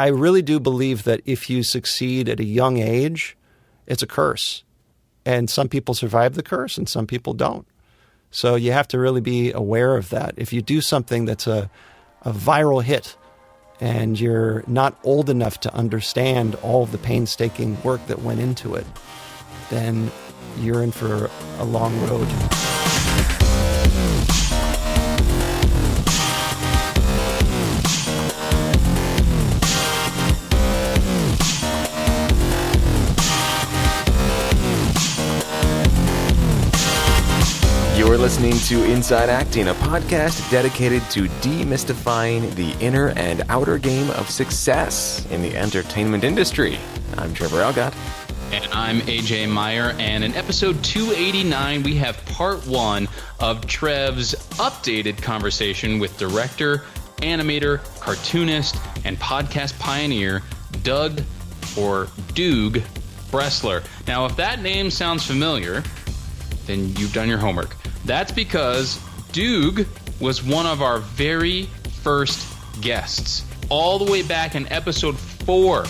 I really do believe that if you succeed at a young age, it's a curse. And some people survive the curse and some people don't. So you have to really be aware of that. If you do something that's a viral hit and you're not old enough to understand all of the painstaking work that went into it, then you're in for a long road. You're listening to Inside Acting, a podcast dedicated to demystifying the inner and outer game of success in the entertainment industry. I'm Trevor Algott. And I'm AJ Meyer, and in episode 289, we have part one of Trev's updated conversation with director, animator, cartoonist, and podcast pioneer, Doug, or Doog, Bresler. Now, if that name sounds familiar, then you've done your homework. That's because Doog was one of our very first guests, all the way back in episode 4.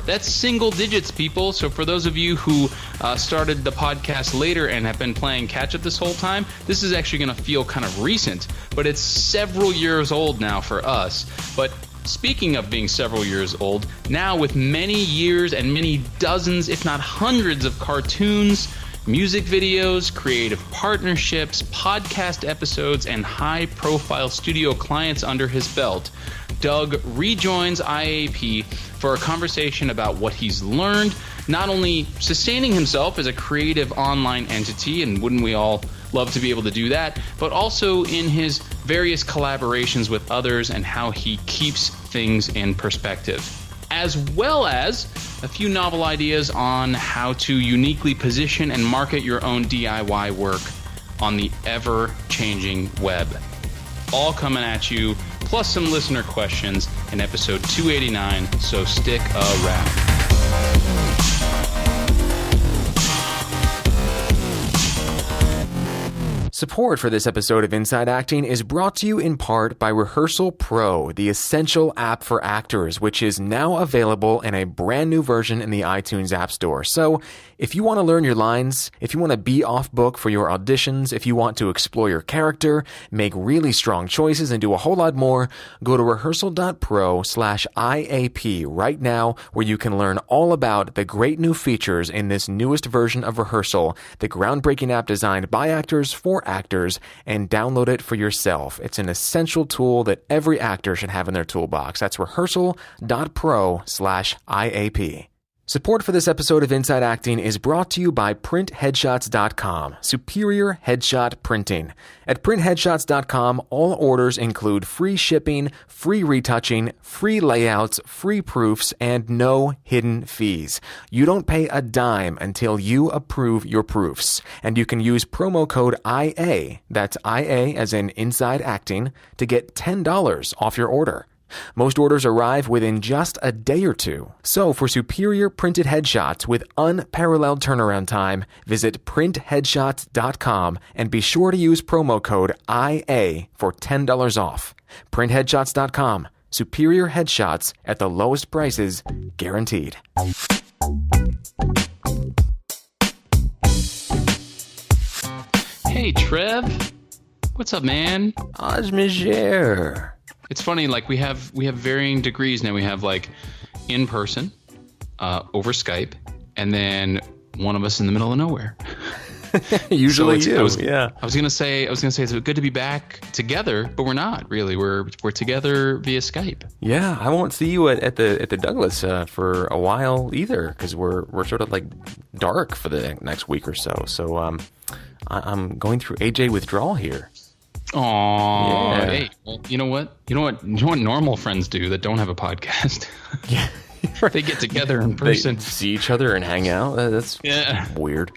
That's single digits, people. So for those of you who started the podcast later and have been playing catch-up this whole time, this is actually going to feel kind of recent, but it's several years old now for us. But speaking of being several years old, now with many years and many dozens, if not hundreds of cartoons, music videos, creative partnerships, podcast episodes, and high-profile studio clients under his belt, Doug rejoins IAP for a conversation about what he's learned, not only sustaining himself as a creative online entity, and wouldn't we all love to be able to do that, but also in his various collaborations with others and how he keeps things in perspective, as well as a few novel ideas on how to uniquely position and market your own DIY work on the ever-changing web. All coming at you, plus some listener questions in episode 289, so stick around. Support for this episode of Inside Acting is brought to you in part by Rehearsal Pro, the essential app for actors, which is now available in a brand new version in the iTunes App Store. So if you want to learn your lines, if you want to be off book for your auditions, if you want to explore your character, make really strong choices, and do a whole lot more, go to rehearsal.pro/IAP right now, where you can learn all about the great new features in this newest version of Rehearsal, the groundbreaking app designed by actors for actors, and download it for yourself. It's an essential tool that every actor should have in their toolbox. That's rehearsal.pro/IAP. Support for this episode of Inside Acting is brought to you by printheadshots.com, superior headshot printing. At printheadshots.com, all orders include free shipping, free retouching, free layouts, free proofs, and no hidden fees. You don't pay a dime until you approve your proofs. And you can use promo code IA, that's IA as in Inside Acting, to get $10 off your order. Most orders arrive within just a day or two. So for superior printed headshots with unparalleled turnaround time, visit printheadshots.com and be sure to use promo code IA for $10 off. Printheadshots.com. Superior headshots at the lowest prices, guaranteed. Hey, Trev. What's up, man? Osmiger. It's funny, like we have varying degrees now. We have like in person, over Skype, and then one of us in the middle of nowhere. Usually, so you. I was gonna say it's good to be back together, but we're not really. We're together via Skype. Yeah, I won't see you at the Douglas for a while either, because we're sort of like dark for the next week or so. So I'm going through AJ withdrawal here. Aw, yeah. Hey, well, you know what normal friends do that don't have a podcast? Yeah, they get together in person, they see each other and hang out. That's weird.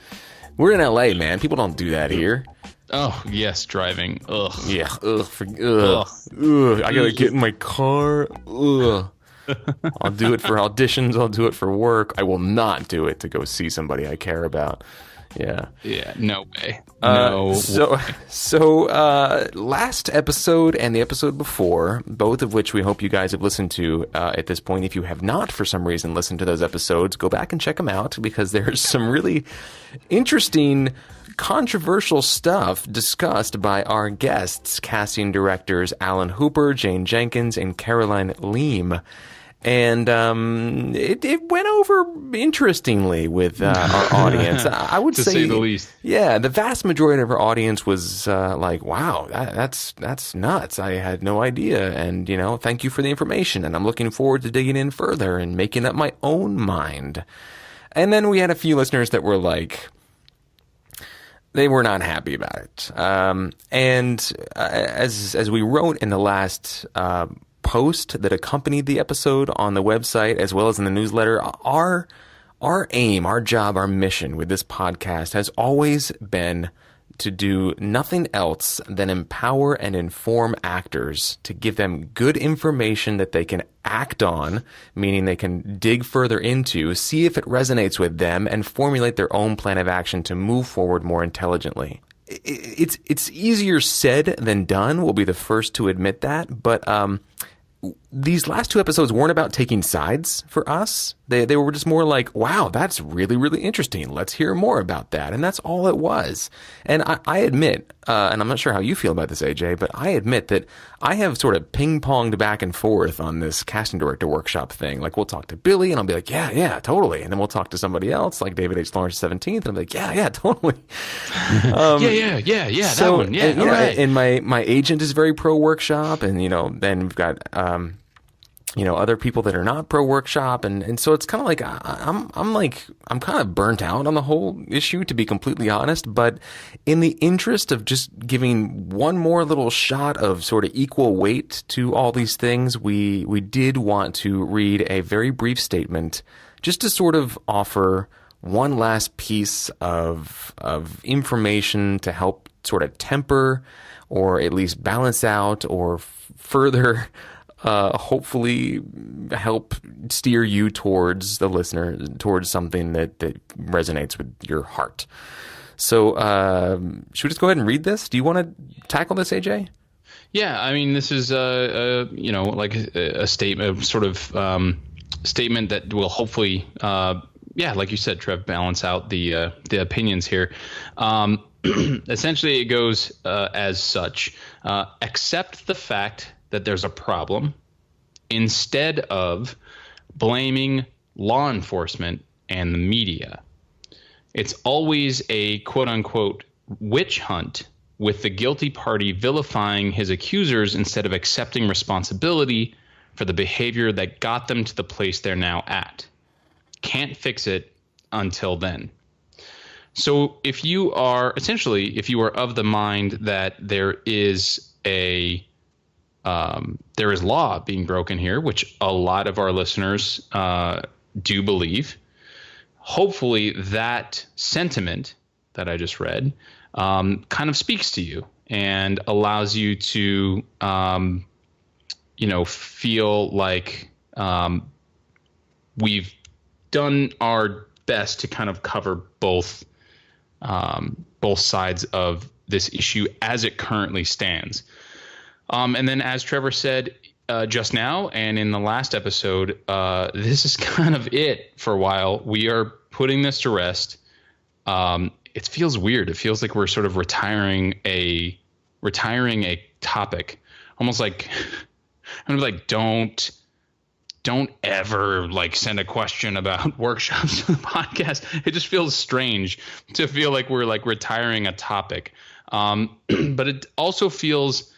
We're in LA, man. People don't do that here. Oh yes, driving. Ugh. Yeah. Ugh. Ugh. I gotta get in my car. Ugh. I'll do it for auditions. I'll do it for work. I will not do it to go see somebody I care about. Yeah, no way. No way. So last episode and the episode before, both of which we hope you guys have listened to at this point. If you have not, for some reason, listened to those episodes, go back and check them out, because there's some really interesting, controversial stuff discussed by our guests, casting directors Alan Hooper, Jane Jenkins, and Caroline Leem. And it went over interestingly with our audience. I would say the least. Yeah, the vast majority of our audience was like, "Wow, that's nuts! I had no idea." And thank you for the information. And I'm looking forward to digging in further and making up my own mind. And then we had a few listeners that were like, they were not happy about it. And as we wrote in the last post that accompanied the episode on the website, as well as in the newsletter, our aim, our job, our mission with this podcast has always been to do nothing else than empower and inform actors, to give them good information that they can act on, meaning they can dig further into, see if it resonates with them, and formulate their own plan of action to move forward more intelligently. It's easier said than done. We'll be the first to admit that. But these last two episodes weren't about taking sides for us. They were just more like, wow, that's really, really interesting. Let's hear more about that. And that's all it was. And I admit, and I'm not sure how you feel about this, AJ, but I admit that I have sort of ping-ponged back and forth on this casting director workshop thing. Like, we'll talk to Billy, and I'll be like, yeah, totally. And then we'll talk to somebody else, like David H. Lawrence 17th, and I'm like, yeah, totally. Yeah, so, that one. Yeah, and, all right. And my agent is very pro-workshop, and, then we've got other people that are not pro workshop, and so it's kind of like I'm kind of burnt out on the whole issue, to be completely honest. But in the interest of just giving one more little shot of sort of equal weight to all these things, we did want to read a very brief statement just to sort of offer one last piece of information to help sort of temper, or at least balance out, or further hopefully help steer you towards the listener, towards something that resonates with your heart. So should we just go ahead and read this? Do you want to tackle this, AJ? Yeah, I mean, this is like a statement, sort of statement that will hopefully, like you said, Trev, balance out the opinions here. Essentially, it goes as such: accept the fact that there's a problem, instead of blaming law enforcement and the media. It's always a quote-unquote witch hunt, with the guilty party vilifying his accusers instead of accepting responsibility for the behavior that got them to the place they're now at. Can't fix it until then. So if you are of the mind that there is law being broken here, which a lot of our listeners do believe, hopefully that sentiment that I just read kind of speaks to you and allows you to feel like we've done our best to kind of cover both sides of this issue as it currently stands. And then, as Trevor said just now, and in the last episode, this is kind of it for a while. We are putting this to rest. It feels weird. It feels like we're sort of retiring a topic, almost like I'm like don't ever like send a question about workshops to the podcast. It just feels strange to feel like we're like retiring a topic, but it also feels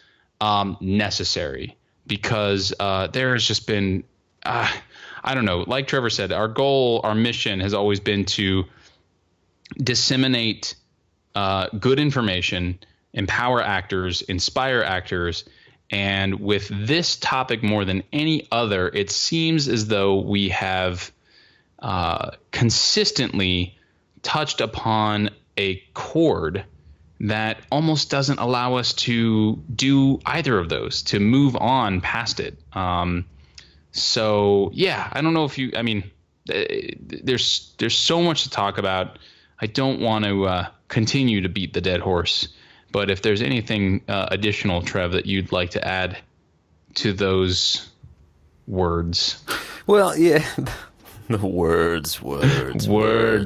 necessary, because there has just been, I don't know, like Trevor said, our mission has always been to disseminate good information, empower actors, inspire actors. And with this topic more than any other, it seems as though we have consistently touched upon a chord that almost doesn't allow us to do either of those, to move on past it. So yeah, I don't know if there's so much to talk about. I don't want to continue to beat the dead horse. But if there's anything additional, Trev, that you'd like to add to those words. Well, yeah. The words. The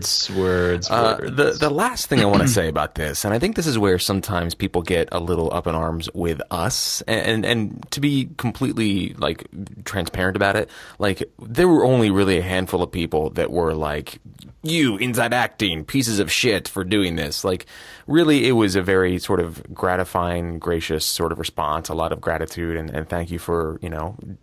last thing I want to say about this, and I think this is where sometimes people get a little up in arms with us, and to be completely like transparent about it, like there were only really a handful of people that were like, "You inside acting pieces of shit for doing this." Like, really, it was a very sort of gratifying, gracious sort of response. A lot of gratitude and thank you for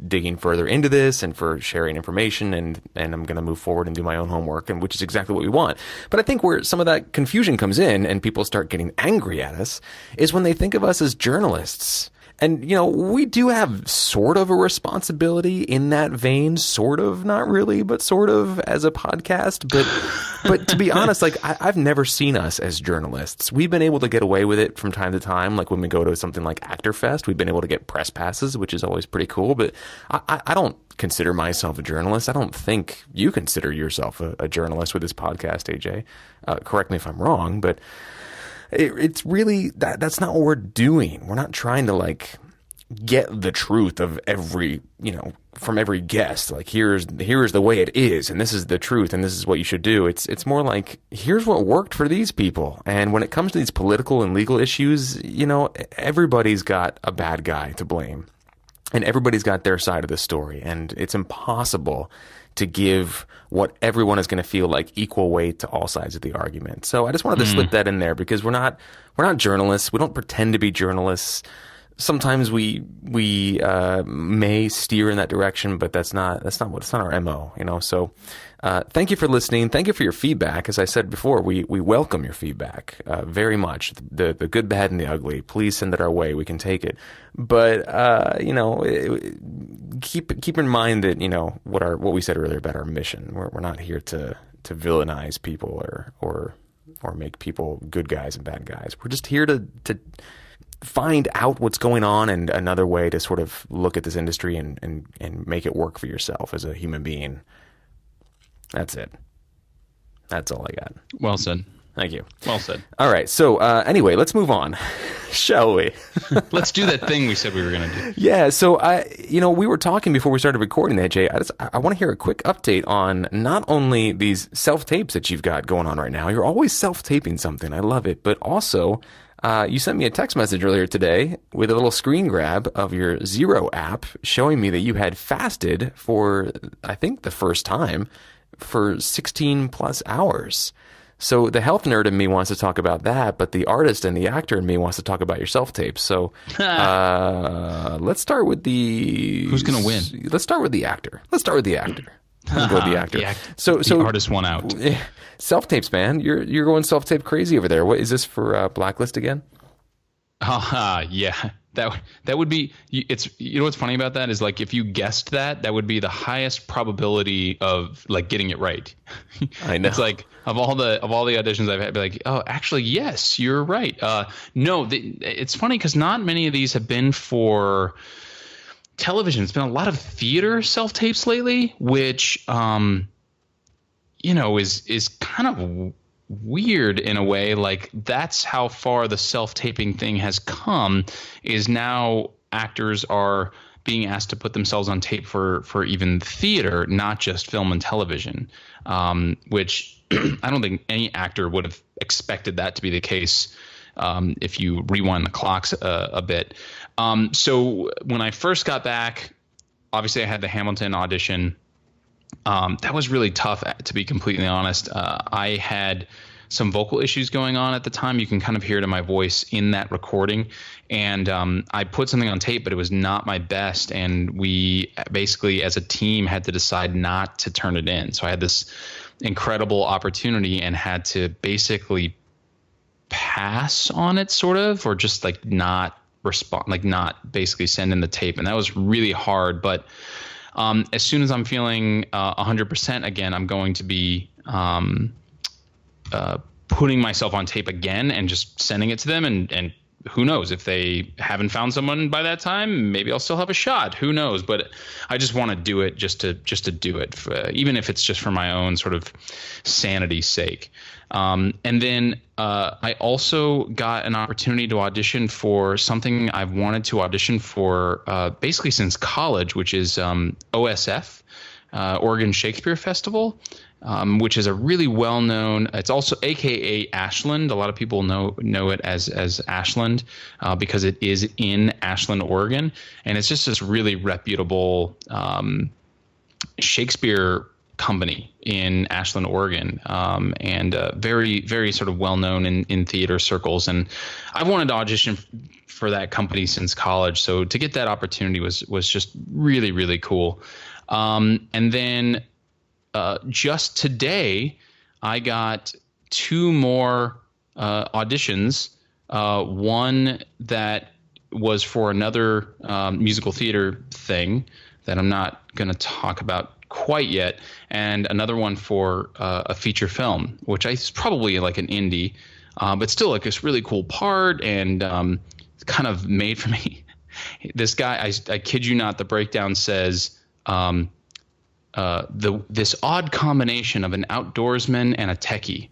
digging further into this and for sharing information. And I'm going to move forward and do my own homework, and which is exactly what we want. But I think where some of that confusion comes in and people start getting angry at us is when they think of us as journalists. And, we do have sort of a responsibility in that vein, sort of, not really, but sort of as a podcast. But to be honest, like I've never seen us as journalists. We've been able to get away with it from time to time. Like when we go to something like Actor Fest, we've been able to get press passes, which is always pretty cool. But I don't consider myself a journalist. I don't think you consider yourself a journalist with this podcast, AJ. Correct me if I'm wrong, but it's really that's not what we're doing. We're not trying to like get the truth of every, from every guest. Like here's the way it is, and this is the truth, and this is what you should do. It's more like here's what worked for these people. And when it comes to these political and legal issues, everybody's got a bad guy to blame. And everybody's got their side of the story, and it's impossible to give what everyone is going to feel like equal weight to all sides of the argument. So I just wanted to slip that in there because we're not journalists. We don't pretend to be journalists. Sometimes we may steer in that direction, but it's not our MO, So thank you for listening. Thank you for your feedback. As I said before, we welcome your feedback very much. The good, bad, and the ugly. Please send it our way. We can take it. But keep in mind that what we said earlier about our mission. We're not here to villainize people or make people good guys and bad guys. We're just here to find out what's going on and another way to sort of look at this industry and make it work for yourself as a human being. That's it. That's all I got. Well said. Thank you. Well said. All right. So anyway, let's move on, shall we? Let's do that thing we said we were going to do. Yeah. So we were talking before we started recording that, Jay. I want to hear a quick update on not only these self-tapes that you've got going on right now. You're always self-taping something. I love it. But also, you sent me a text message earlier today with a little screen grab of your Zero app showing me that you had fasted for, I think, the first time for 16 plus hours. So the health nerd in me wants to talk about that, but the artist and the actor in me wants to talk about your self-tape. So let's start with the... Who's going to win? Let's start with the actor. Let's go with the actor. So the artist won out. Self-tapes, man. You're going self-tape crazy over there. What is this for Blacklist again? Yeah. That would be, it's, what's funny about that is like if you guessed that would be the highest probability of like getting it right. I know. It's like of all the auditions I've had, be like, oh, actually, yes, you're right. No, it's funny because not many of these have been for television. It's been a lot of theater self-tapes lately, which, is kind of weird in a way. Like that's how far the self-taping thing has come, is now actors are being asked to put themselves on tape for even theater, not just film and television, which I don't think any actor would have expected that to be the case if you rewind the clocks a bit. So when I first got back, obviously I had the Hamilton audition. That was really tough, to be completely honest. I had some vocal issues going on at the time. You can kind of hear it in my voice in that recording. And I put something on tape, but it was not my best. And we basically, as a team, had to decide not to turn it in. So I had this incredible opportunity and had to basically pass on it, sort of, or just like not respond, like not basically send in the tape. And that was really hard. But as soon as I'm feeling 100% again, I'm going to be putting myself on tape again and just sending it to them and who knows if they haven't found someone by that time, maybe I'll still have a shot. Who knows? But I just want to do it just to do it, even if it's just for my own sort of sanity's sake. And then I also got an opportunity to audition for something I've wanted to audition for basically since college, which is OSF, Oregon Shakespeare Festival. Which is a really well-known. It's also AKA Ashland. A lot of people know it as Ashland because it is in Ashland, Oregon, and it's just this really reputable Shakespeare company in Ashland, Oregon, and very, very sort of well-known in theater circles. And I've wanted to audition for that company since college, so to get that opportunity was just really, really cool. And then. Just today, I got 2 more auditions. One that was for another musical theater thing that I'm not going to talk about quite yet, and another one for a feature film, which is probably like an indie, but still like this really cool part and kind of made for me. This guy, I kid you not, the breakdown says. This odd combination of an outdoorsman and a techie.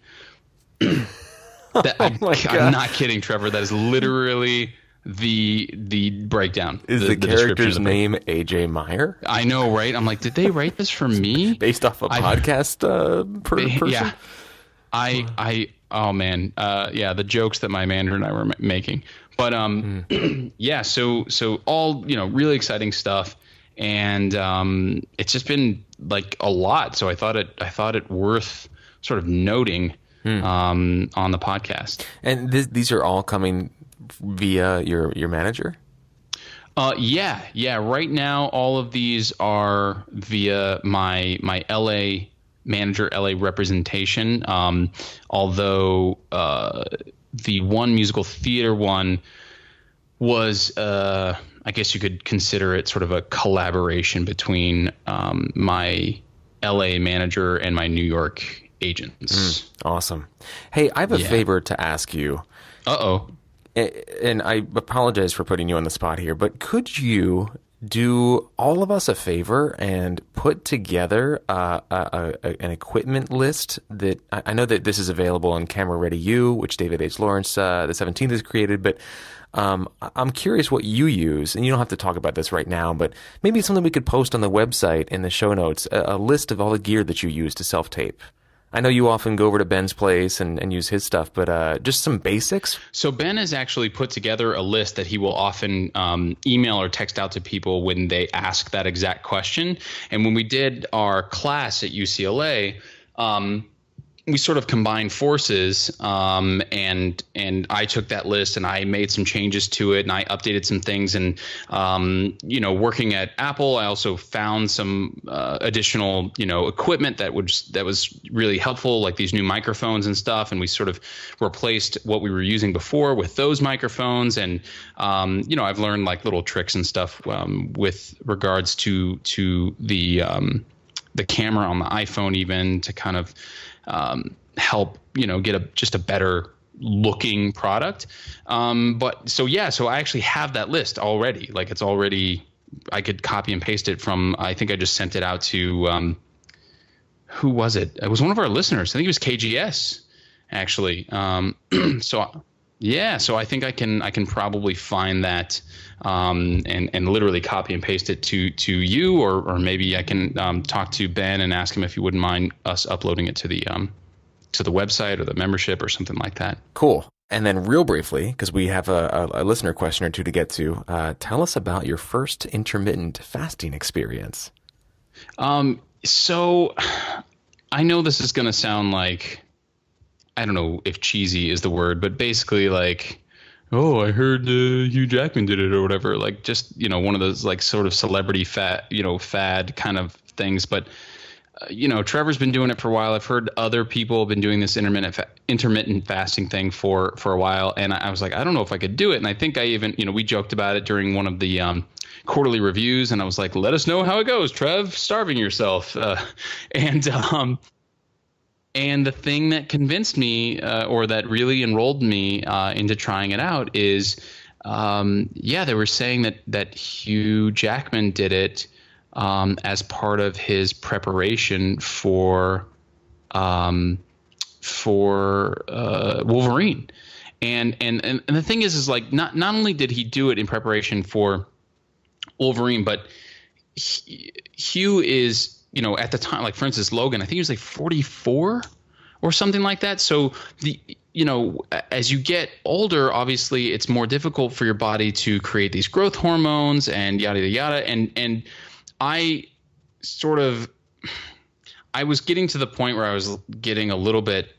I'm not kidding, Trevor. That is literally the breakdown. Is the character's name AJ Meyer? I know, right? I'm like, did they write this for me? Based off a podcast person? Yeah. Oh man. Yeah, the jokes that my manager and I were making. But yeah, so all, really exciting stuff. And it's just been like a lot, so I thought it worth sort of noting on the podcast. And these are all coming via your manager? Yeah. Right now, all of these are via my LA manager, LA representation. Although the one musical theater one was. I guess you could consider it sort of a collaboration between my LA manager and my New York agents. Awesome. Hey, I have a favor to ask you. Uh-oh. And I apologize for putting you on the spot here, but could you do all of us a favor and put together an equipment list that I know that this is available on Camera Ready U, which David H. Lawrence, the 17th, has created, but I'm curious what you use, and you don't have to talk about this right now, but maybe it's something we could post on the website in the show notes, a list of all the gear that you use to self-tape. I know you often go over to Ben's place and use his stuff, but just some basics. So Ben has actually put together a list that he will often email or text out to people when they ask that exact question. And when we did our class at UCLA, we sort of combined forces, and I took that list and I made some changes to it and I updated some things. And working at Apple, I also found some additional equipment that was really helpful, like these new microphones and stuff. And we sort of replaced what we were using before with those microphones. And I've learned like little tricks and stuff with regards to the camera on the iPhone, even to kind of help get just a better looking product. So I actually have that list already. Like it's already, I could copy and paste it from, I think I just sent it out to who was it? It was one of our listeners. I think it was KGS actually. So I think I can probably find that and literally copy and paste it to you, or maybe I can talk to Ben and ask him if he wouldn't mind us uploading it to the website or the membership or something like that. Cool. And then real briefly, because we have a listener question or two to get to, tell us about your first intermittent fasting experience. So I know this is going to sound like, I don't know if cheesy is the word, but basically like, oh, I heard Hugh Jackman did it or whatever. Like just, one of those like sort of celebrity fad kind of things. But, Trevor's been doing it for a while. I've heard other people have been doing this intermittent fasting thing for a while. And I was like, I don't know if I could do it. And I think I even, we joked about it during one of the quarterly reviews. And I was like, let us know how it goes, Trev, starving yourself. And the thing that convinced me, or that really enrolled me into trying it out, is, they were saying that Hugh Jackman did it as part of his preparation for Wolverine. And the thing is like not only did he do it in preparation for Wolverine, but Hugh is, at the time, like for instance, Logan, I think he was like 44 or something like that. So as you get older, obviously it's more difficult for your body to create these growth hormones and yada, yada, yada. And I was getting to the point where I was getting a little bit,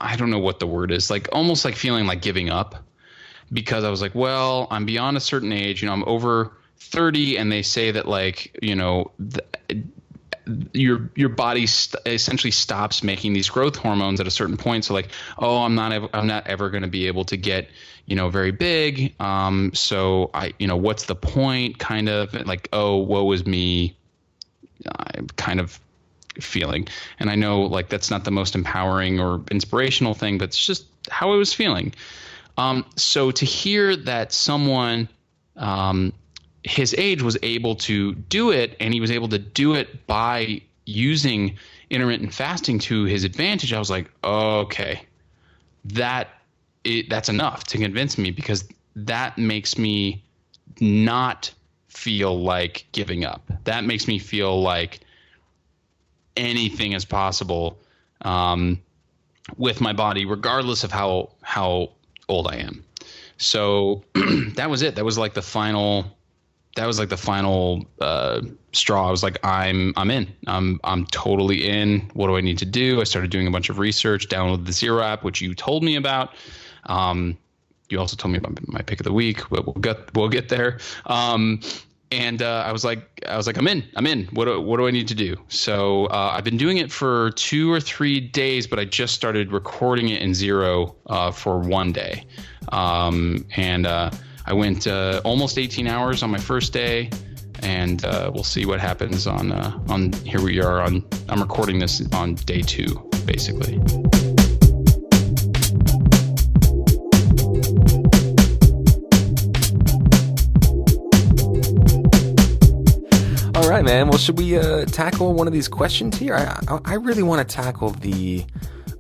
I don't know what the word is, like almost like feeling like giving up, because I was like, well, I'm beyond a certain age, I'm over 30, and they say that like, your body essentially stops making these growth hormones at a certain point. So like, oh, I'm not ever going to be able to get, very big. So what's the point, kind of like, oh, woe is me, kind of feeling. And I know like that's not the most empowering or inspirational thing, but it's just how I was feeling. So to hear that someone his age was able to do it, and he was able to do it by using intermittent fasting to his advantage, I was like, okay, that's enough to convince me, because that makes me not feel like giving up. That makes me feel like anything is possible with my body, regardless of how old I am. So that was it. That was like the final straw. I was like, I'm in. I'm totally in. What do I need to do? I started doing a bunch of research, downloaded the Zero app, which you told me about. You also told me about my pick of the week, but we'll get there. And I was like, I'm in. What do I need to do? So I've been doing it for 2 or 3 days, but I just started recording it in Zero for 1 day. I went almost 18 hours on my first day, and we'll see what happens on here we are I'm recording this on day 2, basically. All right, man. Well, should we tackle one of these questions here? I really want to tackle the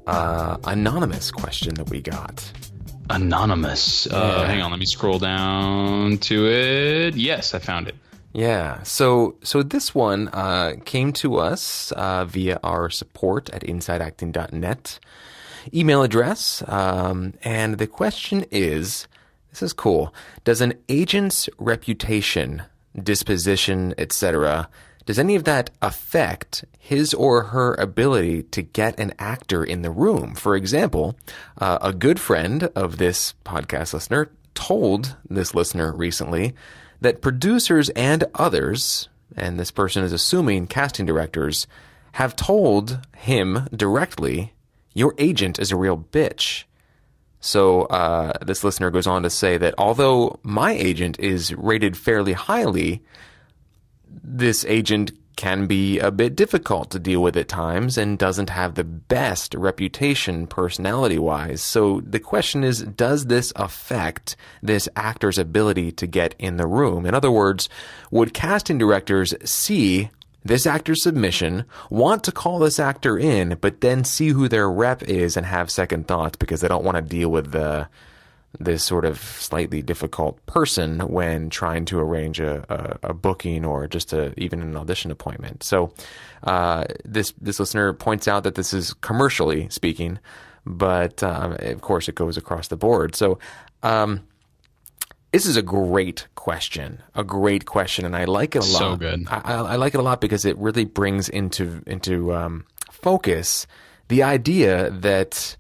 anonymous question that we got. Anonymous. Hang on, let me scroll down to it. Yes, I found it. Yeah. So this one came to us via our support at insideacting.net email address. And the question is, this is cool. Does an agent's reputation, disposition, etc., does any of that affect his or her ability to get an actor in the room? For example, a good friend of this podcast listener told this listener recently that producers and others, and this person is assuming casting directors, have told him directly, your agent is a real bitch. So this listener goes on to say that although my agent is rated fairly highly, this agent can be a bit difficult to deal with at times and doesn't have the best reputation personality-wise. So the question is, does this affect this actor's ability to get in the room? In other words, would casting directors see this actor's submission, want to call this actor in, but then see who their rep is and have second thoughts because they don't want to deal with this sort of slightly difficult person when trying to arrange a booking or just even an audition appointment. So this listener points out that this is commercially speaking, but of course it goes across the board. So this is a great question, and I like it a lot. So good. I like it a lot because it really brings into focus the idea that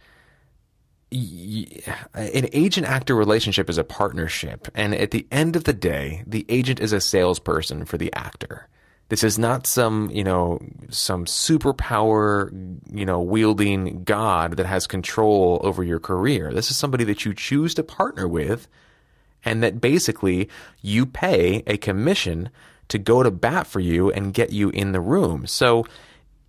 an agent-actor relationship is a partnership, and at the end of the day, the agent is a salesperson for the actor. This is not some superpower, wielding god that has control over your career. This is somebody that you choose to partner with, and that basically you pay a commission to go to bat for you and get you in the room. So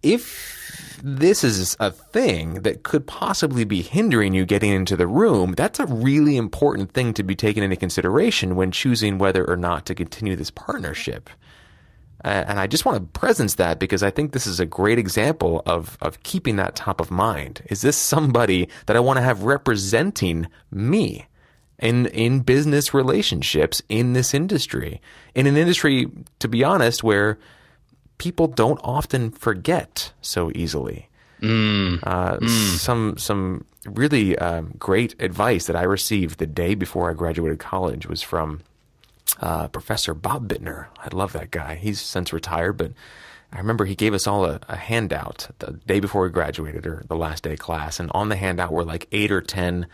if this is a thing that could possibly be hindering you getting into the room, that's a really important thing to be taken into consideration when choosing whether or not to continue this partnership. And I just want to presence that because I think this is a great example of keeping that top of mind. Is this somebody that I want to have representing me in business relationships in this industry? In an industry, to be honest, where people don't often forget so easily. Some really great advice that I received the day before I graduated college was from Professor Bob Bittner. I love that guy. He's since retired, but I remember he gave us all a handout the day before we graduated, or the last day of class, and on the handout were like 8 or 10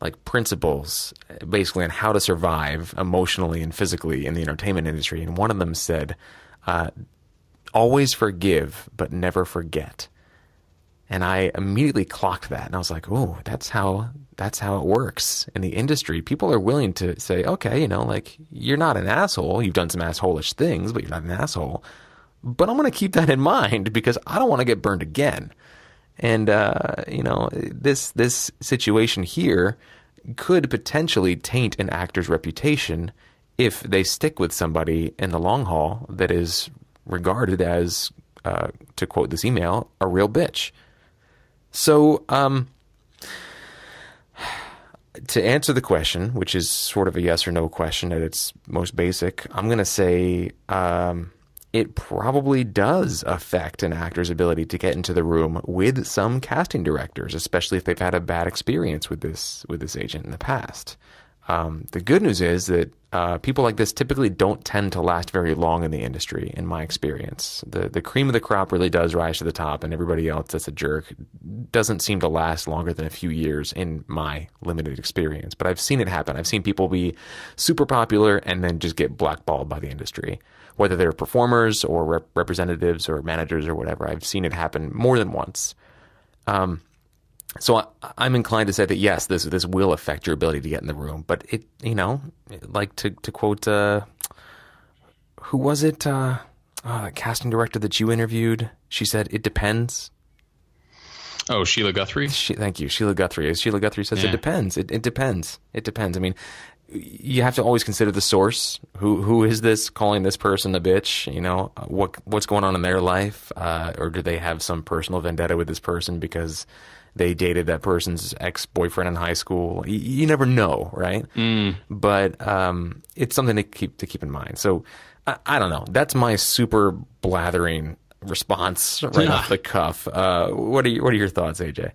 like principles basically on how to survive emotionally and physically in the entertainment industry. And one of them said, always forgive, but never forget. And I immediately clocked that. And I was like, oh, that's how it works in the industry. People are willing to say, okay, like, you're not an asshole. You've done some asshole-ish things, but you're not an asshole. But I'm going to keep that in mind because I don't want to get burned again. And, this situation here could potentially taint an actor's reputation if they stick with somebody in the long haul that is regarded as, to quote this email, a real bitch. So, to answer the question, which is sort of a yes or no question at its most basic, I'm going to say it probably does affect an actor's ability to get into the room with some casting directors, especially if they've had a bad experience with this agent in the past. The good news is that people like this typically don't tend to last very long in the industry, in my experience. The cream of the crop really does rise to the top, and everybody else that's a jerk doesn't seem to last longer than a few years in my limited experience. But I've seen it happen. I've seen people be super popular and then just get blackballed by the industry, whether they're performers or representatives or managers or whatever. I've seen it happen more than once. So I'm inclined to say that yes, this will affect your ability to get in the room, but it, like to quote, who was it? The casting director that you interviewed. She said it depends. Oh, Sheila Guthrie. Thank you, Sheila Guthrie. As Sheila Guthrie says, Yeah. It depends. It depends. It depends. I mean, you have to always consider the source. Who is this calling this person a bitch? What's going on in their life, or do they have some personal vendetta with this person because they dated that person's ex-boyfriend in high school? You never know, right? But it's something to keep in mind. So I don't know. That's my super blathering response right off the cuff. What are your thoughts, AJ?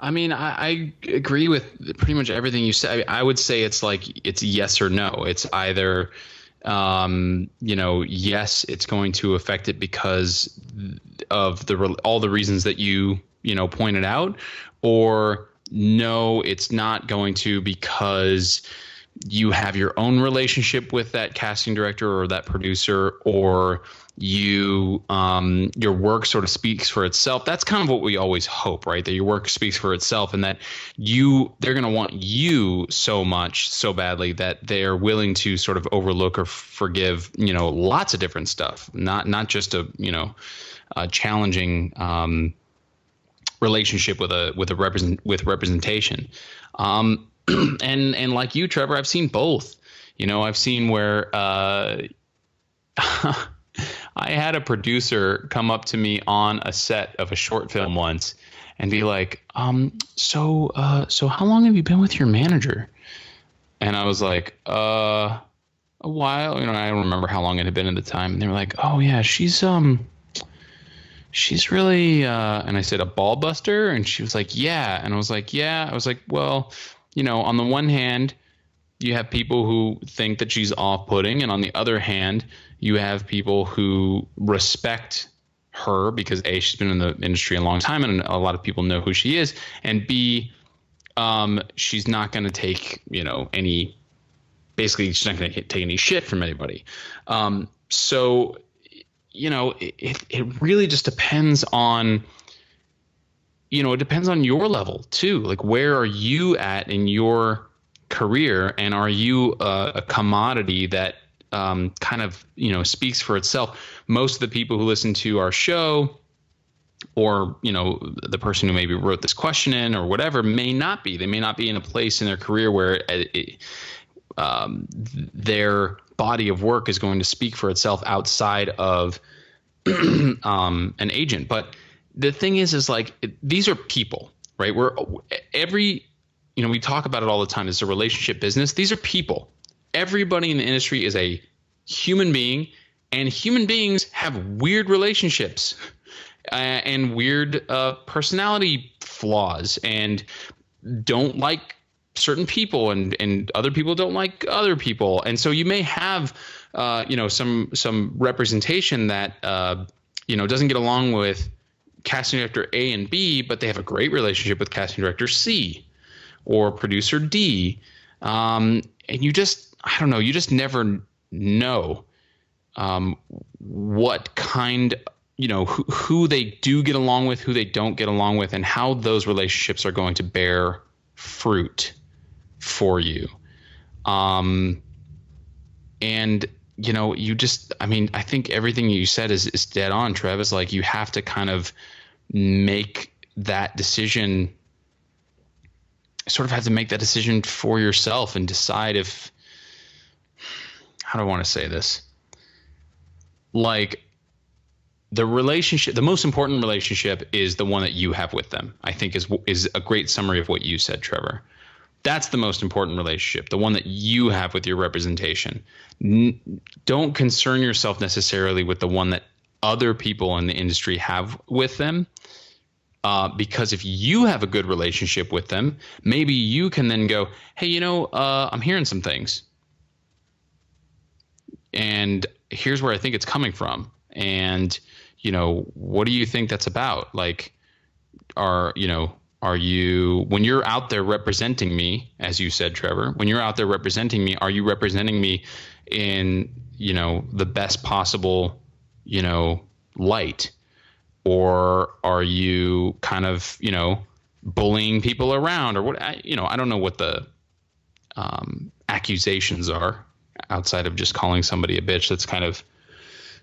I mean, I agree with pretty much everything you said. I would say it's yes or no. It's either, yes, it's going to affect it because of all the reasons that you pointed out, or no, it's not going to because you have your own relationship with that casting director or that producer, or your work sort of speaks for itself. That's kind of what we always hope, right? That your work speaks for itself, and that they're going to want you so badly that they're willing to sort of overlook or forgive, lots of different stuff, not just a challenging relationship with representation. And like you, Trevor, I've seen both. I've seen where I had a producer come up to me on a set of a short film once and be like, so how long have you been with your manager? And I was like, a while. I don't remember how long it had been at the time. And they were like, oh yeah, she's really, and I said, a ball buster? And she was like, yeah. And I was like, yeah. I was like, well, on the one hand, you have people who think that she's off-putting, and on the other hand, you have people who respect her because A, she's been in the industry a long time and a lot of people know who she is, and B, she's not going to take, basically she's not going to take any shit from anybody. So, it really just depends on, it depends on your level too. Like, where are you at in your career, and are you a commodity that kind of speaks for itself? Most of the people who listen to our show or, the person who maybe wrote this question in or whatever may not be. They may not be in a place in their career where their body of work is going to speak for itself outside of an agent. But the thing is like, these are people, right? We talk about it all the time. It's a relationship business. These are people. Everybody in the industry is a human being, and human beings have weird relationships and weird personality flaws, and don't like certain people, and other people don't like other people. And so you may have, some representation that, doesn't get along with casting director A and B, but they have a great relationship with casting director C or producer D. And you just never know what kind, who they do get along with, who they don't get along with, and how those relationships are going to bear fruit for you. And, I think everything you said is dead on, Trev. Is like, you have to kind of make that decision, for yourself, and decide if, how do I want to say this? Like, the most important relationship is the one that you have with them, I think is a great summary of what you said, Trevor. That's the most important relationship, the one that you have with your representation. Don't concern yourself necessarily with the one that other people in the industry have with them. Because if you have a good relationship with them, maybe you can then go, hey, I'm hearing some things, and here's where I think it's coming from. And, what do you think that's about? Like, are you, when you're out there representing me, as you said, Trevor, when you're out there representing me, are you representing me in, the best possible, light? Or are you kind of, bullying people around, or what? I don't know what the accusations are outside of just calling somebody a bitch.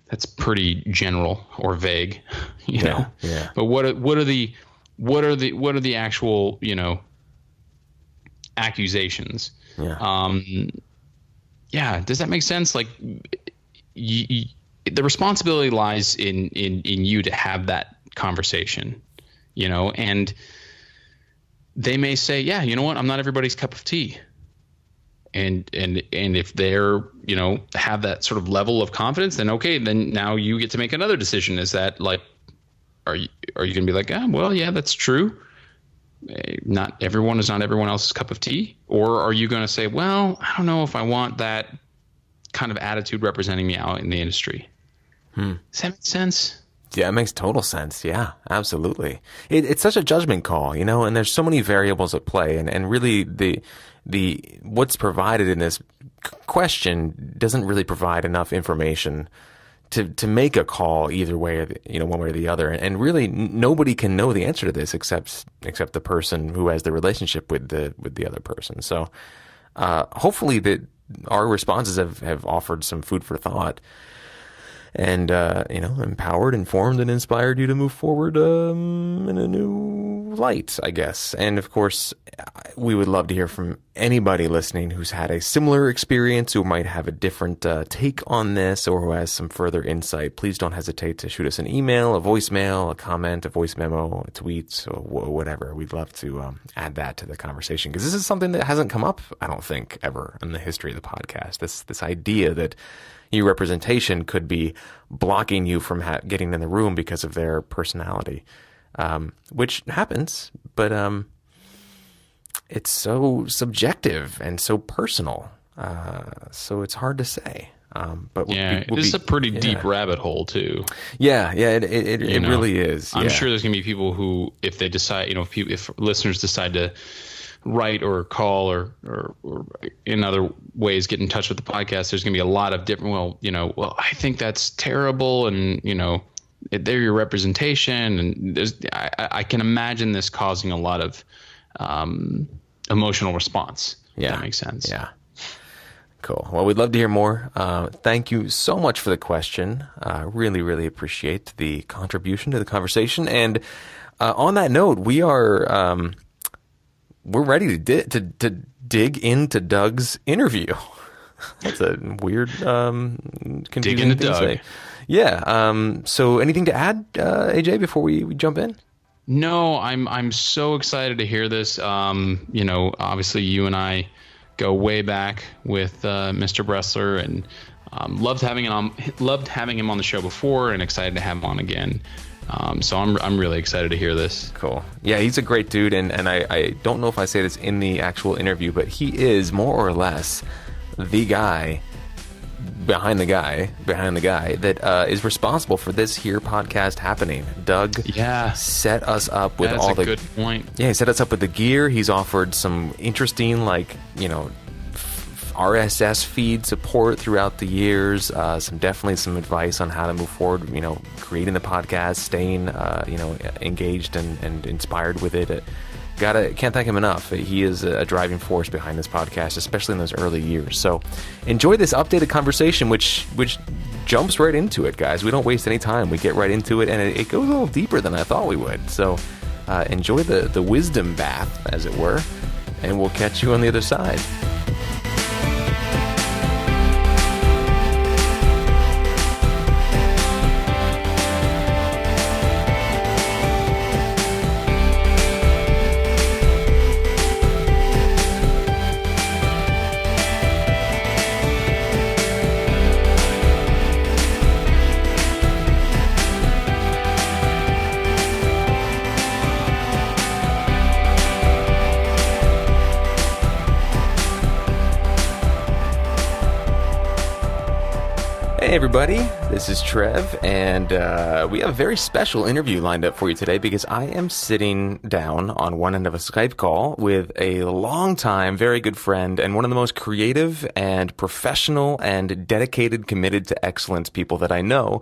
That's pretty general or vague, know. Yeah. But what are the actual, accusations? Yeah. Does that make sense? Like, the responsibility lies in you to have that conversation, and they may say, yeah, you know what? I'm not everybody's cup of tea. And if they're, have that sort of level of confidence, then okay, then now you get to make another decision. Is that like, are you going to be like, well, yeah, that's true. Not everyone is not everyone else's cup of tea. Or are you going to say, well, I don't know if I want that kind of attitude representing me out in the industry? Does that make sense? Yeah, it makes total sense. Yeah, absolutely. It's such a judgment call, and there's so many variables at play, and really the what's provided in this question doesn't really provide enough information to make a call either way, one way or the other. And really, nobody can know the answer to this except the person who has the relationship with the other person. So hopefully that our responses have offered some food for thought. And, empowered, informed, and inspired you to move forward in a new light, I guess. And, of course, we would love to hear from anybody listening who's had a similar experience, who might have a different take on this, or who has some further insight. Please don't hesitate to shoot us an email, a voicemail, a comment, a voice memo, a tweet, or whatever. We'd love to add that to the conversation, because this is something that hasn't come up, I don't think, ever in the history of the podcast. This idea that your representation could be blocking you from getting in the room because of their personality, which happens, but it's so subjective and so personal, so it's hard to say. But it's a pretty deep rabbit hole too. Yeah, it really is. I'm sure there's gonna be people who, if they decide, if listeners decide to write or call or in other ways get in touch with the podcast, there's going to be a lot of different, I think that's terrible, and they're your representation, and I can imagine this causing a lot of emotional response. Yeah, if that makes sense. Yeah, Cool. Well, we'd love to hear more. Thank you so much for the question. Really, really appreciate the contribution to the conversation. And on that note, we're ready to dig into Doug's interview. That's a weird, confusing dig into thing to Doug. say. Yeah. So anything to add, AJ, before we jump in? No, I'm so excited to hear this. Obviously you and I go way back with Mr. Bresler, and loved having him on the show before, and excited to have him on again. So I'm really excited to hear this. Cool. Yeah, he's a great dude, and I don't know if I say this in the actual interview, but he is more or less the guy behind the guy that is responsible for this here podcast happening. Doug set us up with all the good point. Yeah, he set us up with the gear. He's offered some interesting, RSS feed support throughout the years. Definitely some advice on how to move forward. Creating the podcast, staying engaged and inspired with it. Can't thank him enough. He is a driving force behind this podcast, especially in those early years. So enjoy this updated conversation, which jumps right into it, guys. We don't waste any time. We get right into it, and it goes a little deeper than I thought we would. So enjoy the wisdom bath, as it were, and we'll catch you on the other side. Hey everybody, this is Trev, and we have a very special interview lined up for you today because I am sitting down on one end of a Skype call with a longtime, very good friend and one of the most creative and professional and dedicated, committed to excellence people that I know.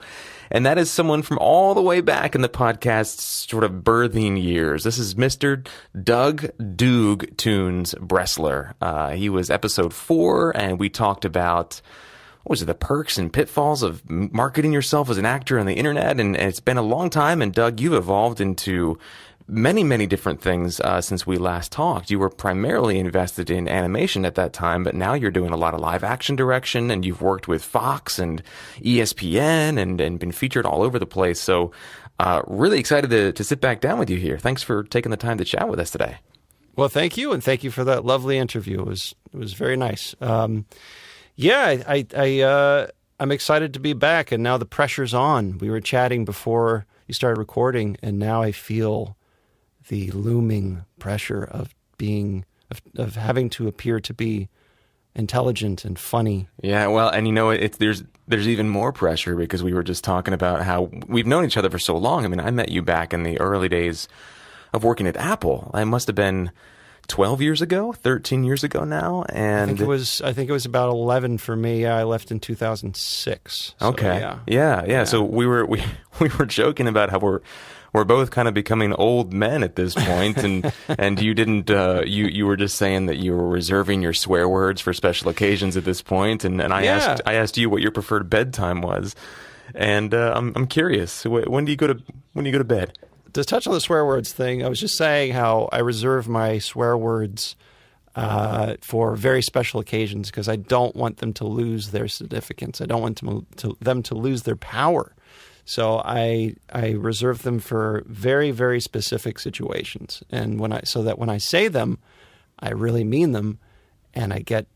And that is someone from all the way back in the podcast's sort of birthing years. This is Mr. Doog Tunes Bresler. He was episode 4, and we talked about the perks and pitfalls of marketing yourself as an actor on the internet. And it's been a long time. And Doug, you've evolved into many, many different things since we last talked. You were primarily invested in animation at that time, but now you're doing a lot of live action direction, and you've worked with Fox and ESPN and been featured all over the place. So really excited to sit back down with you here. Thanks for taking the time to chat with us today. Well, thank you. And thank you for that lovely interview. It was very nice. I'm excited to be back, and now the pressure's on. We were chatting before you started recording, and now I feel the looming pressure of having to appear to be intelligent and funny. Yeah, well, and there's even more pressure because we were just talking about how we've known each other for so long. I mean, I met you back in the early days of working at Apple. I must have been 12 years ago, 13 years ago now, and I think it was about 11 for me. Yeah, I left in 2006. So, okay. Yeah. So we were joking about how we're both kind of becoming old men at this point, and you didn't you were just saying that you were reserving your swear words for special occasions at this point, and I asked you what your preferred bedtime was, and I'm curious, when do you go to bed? To touch on the swear words thing, I was just saying how I reserve my swear words for very special occasions because I don't want them to lose their significance. I don't want them to lose their power. So I reserve them for very, very specific situations, and so that when I say them, I really mean them, and I get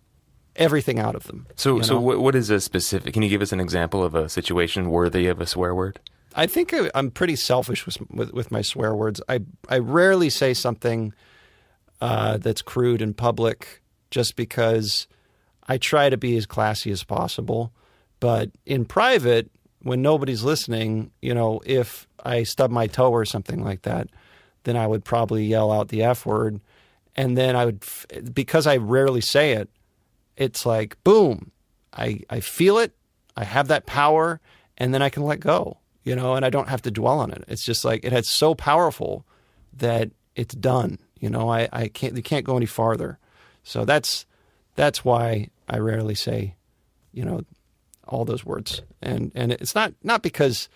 everything out of them. So what is a specific? Can you give us an example of a situation worthy of a swear word? I think I'm pretty selfish with my swear words. I rarely say something that's crude in public just because I try to be as classy as possible. But in private, when nobody's listening, if I stub my toe or something like that, then I would probably yell out the F word. And then because I rarely say it, it's like, boom, I feel it, I have that power, and then I can let go. And I don't have to dwell on it. It's just like it's so powerful that it's done. You can't go any farther. So that's why I rarely say, all those words. And it's not because,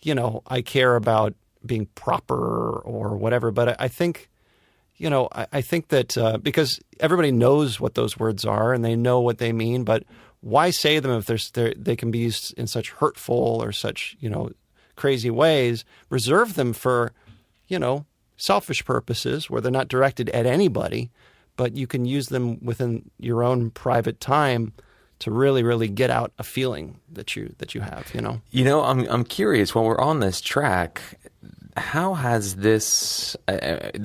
I care about being proper or whatever, but I think, I think that because everybody knows what those words are and they know what they mean, but why say them if they can be used in such hurtful or such, crazy ways? Reserve them for, selfish purposes where they're not directed at anybody, but you can use them within your own private time to really, really get out a feeling that you have, I'm curious, while we're on this track, how has this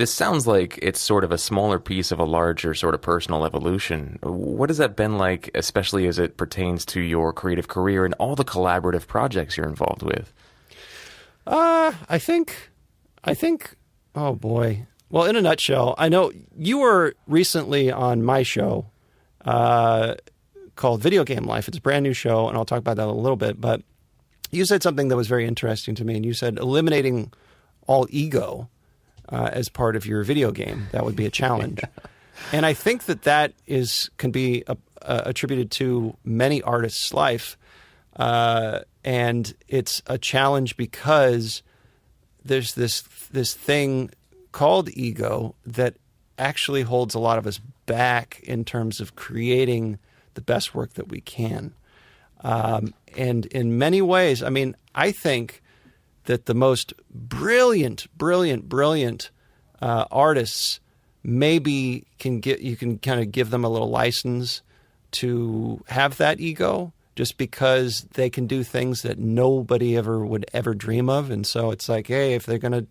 sounds like it's sort of a smaller piece of a larger sort of personal evolution. What has that been like, especially as it pertains to your creative career and all the collaborative projects you're involved with? I think, oh boy. Well, in a nutshell, I know you were recently on my show, called Video Game Life. It's a brand new show, and I'll talk about that in a little bit. But you said something that was very interesting to me, and you said eliminating all ego as part of your video game. That would be a challenge. And I think that can be attributed to many artists' life. And it's a challenge because there's this thing called ego that actually holds a lot of us back in terms of creating the best work that we can. And in many ways, I think that the most brilliant artists maybe you can kind of give them a little license to have that ego just because they can do things that nobody would ever dream of. And so it's like, hey, if they're going to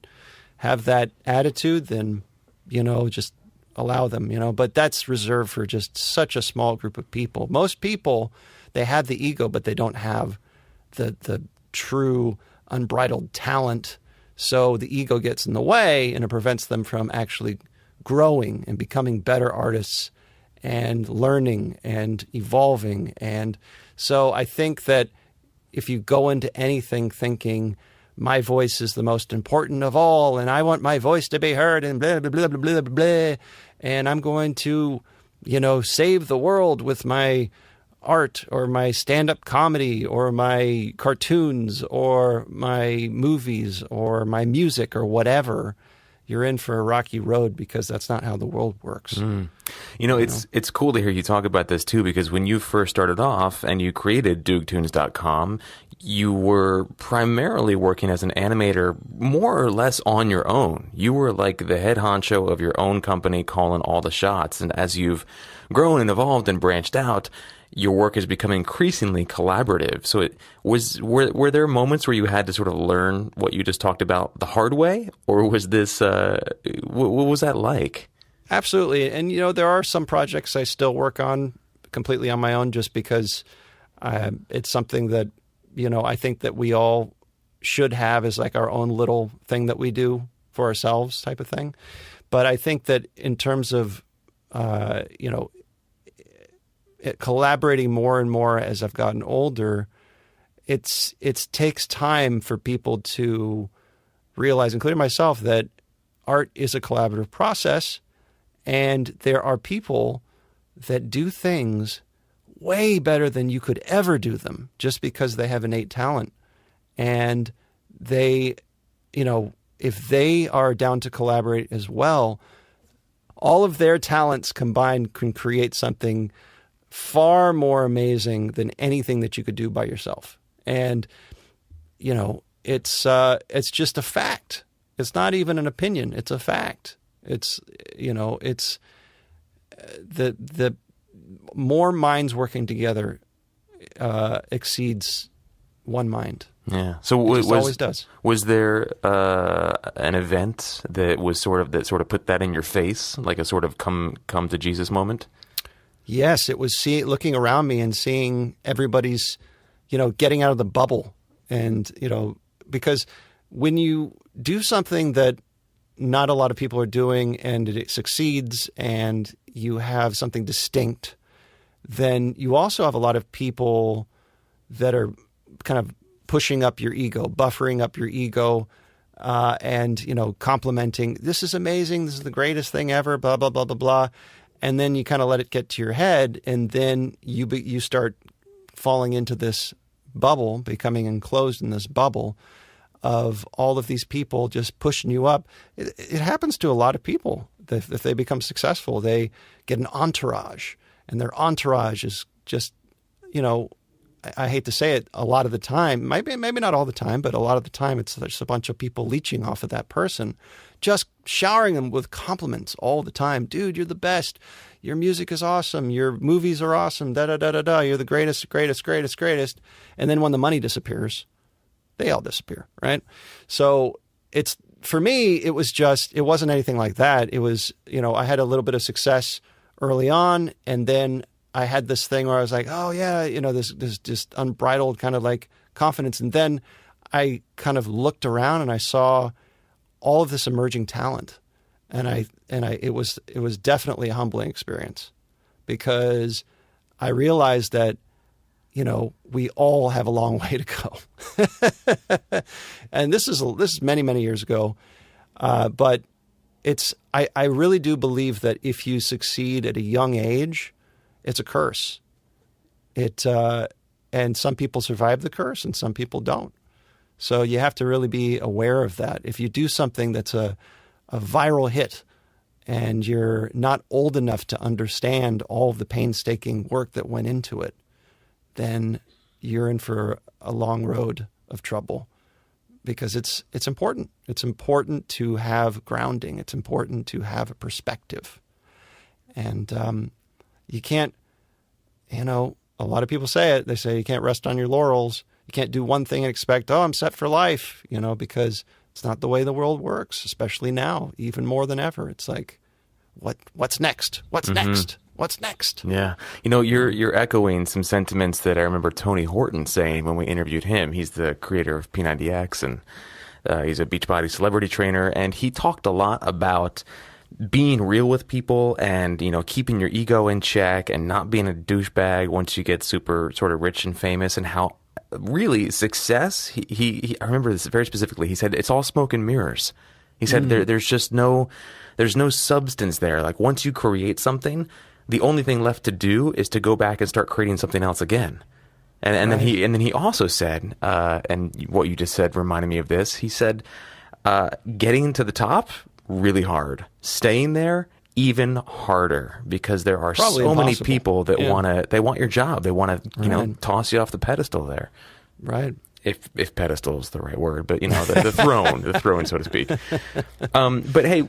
have that attitude, then, just allow them, but that's reserved for just such a small group of people. Most people, they have the ego, but they don't have the true unbridled talent. So the ego gets in the way and it prevents them from actually growing and becoming better artists and learning and evolving. And so I think that if you go into anything thinking my voice is the most important of all, and I want my voice to be heard, and blah, blah, blah, blah, blah, blah, blah, and I'm going to, save the world with my art or my stand-up comedy or my cartoons or my movies or my music or whatever, you're in for a rocky road because that's not how the world works. It's cool to hear you talk about this too, because when you first started off and you created doogtunes.com, you were primarily working as an animator more or less on your own. You were like the head honcho of your own company, calling all the shots. And as you've grown and evolved and branched out, your work has become increasingly collaborative. So were there moments where you had to sort of learn what you just talked about the hard way? Or was this, what was that like? Absolutely. And, there are some projects I still work on completely on my own just because it's something that, I think that we all should have as like our own little thing that we do for ourselves type of thing. But I think that in terms of, collaborating more and more as I've gotten older, it takes time for people to realize, including myself, that art is a collaborative process, and there are people that do things way better than you could ever do them just because they have innate talent. And they, if they are down to collaborate as well, all of their talents combined can create something far more amazing than anything that you could do by yourself. And, it's just a fact. It's not even an opinion. It's a fact. It's, it's the more minds working together exceeds one mind. Yeah. So it always does. Was there an event that sort of put that in your face, like a sort of come to Jesus moment? Yes, it was looking around me and seeing everybody's, getting out of the bubble. And, because when you do something that not a lot of people are doing and it succeeds and you have something distinct, then you also have a lot of people that are kind of pushing up your ego, buffering up your ego, and, complimenting, this is amazing, this is the greatest thing ever, blah, blah, blah, blah, blah. and then you kind of let it get to your head, and then you start falling into this bubble, becoming enclosed in this bubble of all of these people just pushing you up. It happens to a lot of people. If they become successful, they get an entourage, and their entourage is just, I hate to say it, a lot of the time, maybe not all the time, but a lot of the time it's just a bunch of people leeching off of that person, just showering them with compliments all the time. Dude, you're the best. Your music is awesome. Your movies are awesome. Da-da-da-da-da. You're the greatest, greatest, greatest, greatest. And then when the money disappears, they all disappear, right? So for me, it wasn't anything like that. It was, I had a little bit of success early on, and then I had this thing where I was like, oh yeah, this just unbridled kind of like confidence. And then I kind of looked around and I saw all of this emerging talent. And it was definitely a humbling experience, because I realized that, we all have a long way to go. And this is many, many years ago. But I really do believe that if you succeed at a young age, it's a curse. And some people survive the curse and some people don't. So you have to really be aware of that. If you do something that's a viral hit and you're not old enough to understand all of the painstaking work that went into it, then you're in for a long road of trouble, because it's important. It's important to have grounding. It's important to have a perspective. And you can't, a lot of people say it. They say you can't rest on your laurels. You can't do one thing and expect, I'm set for life, because it's not the way the world works, especially now, even more than ever. It's like, what's next? What's next? What's next? Yeah. You're echoing some sentiments that I remember Tony Horton saying when we interviewed him. He's the creator of P90X, and he's a Beachbody celebrity trainer. And he talked a lot about being real with people and, keeping your ego in check and not being a douchebag once you get super sort of rich and famous, and how really success, he I remember this very specifically. He said, it's all smoke and mirrors. He said, there's no substance there. Like, once you create something, the only thing left to do is to go back and start creating something else again. And then he also said, and what you just said reminded me of this. He said, getting to the top, really hard. Staying there, even harder, because there are Probably so impossible. many people that they want your job. They want to, toss you off the pedestal there. Right. If pedestal is the right word, but the throne, the throne, so to speak. But hey,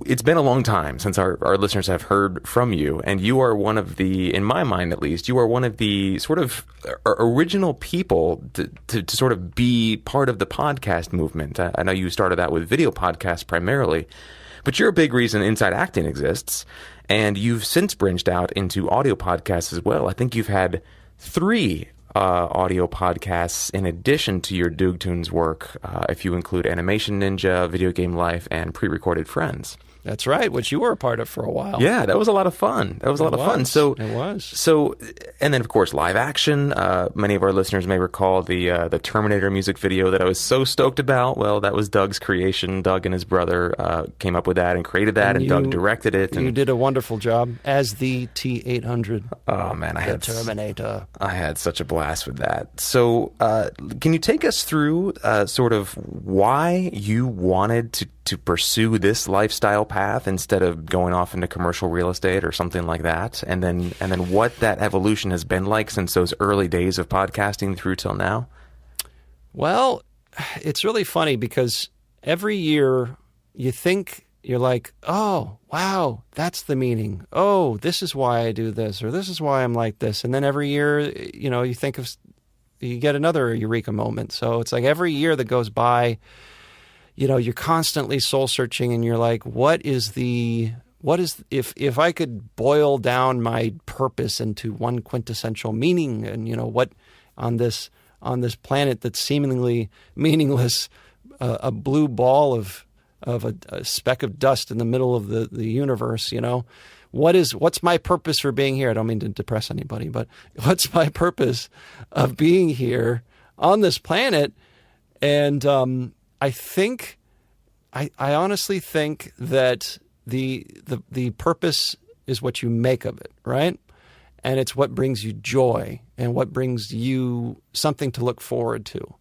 it's been a long time since our listeners have heard from you, and you are one of the, in my mind at least, you are one of the sort of original people to sort of be part of the podcast movement. I know you started out with video podcasts primarily, but you're a big reason Inside Acting exists, and you've since branched out into audio podcasts as well. I think you've had 3 audio podcasts in addition to your Doog Tunes work, if you include Animation Ninja, Video Game Life, and Pre-Recorded Friends. That's right, which you were a part of for a while. Yeah, that was a lot of fun. So it was. So, and then of course live action. Many of our listeners may recall the Terminator music video that I was so stoked about. Well, that was Doug's creation. Doug and his brother came up with that and created that, and Doug directed it. You did a wonderful job as the T-800. Oh man, the Terminator. I had such a blast with that. So, can you take us through sort of why you wanted to pursue this lifestyle path instead of going off into commercial real estate or something like that, and then what that evolution has been like since those early days of podcasting through till now? Well, it's really funny because every year you think, you're like, oh, wow, that's the meaning. Oh, this is why I do this, or this is why I'm like this. And then every year, you think you get another eureka moment. So it's like every year that goes by, you're constantly soul searching, and you're like, if I could boil down my purpose into one quintessential meaning, and what on this planet that's seemingly meaningless, a blue ball of a speck of dust in the middle of the universe, what's my purpose for being here? I don't mean to depress anybody, but what's my purpose of being here on this planet? And I honestly think that the purpose is what you make of it, right? And it's what brings you joy and what brings you something to look forward to.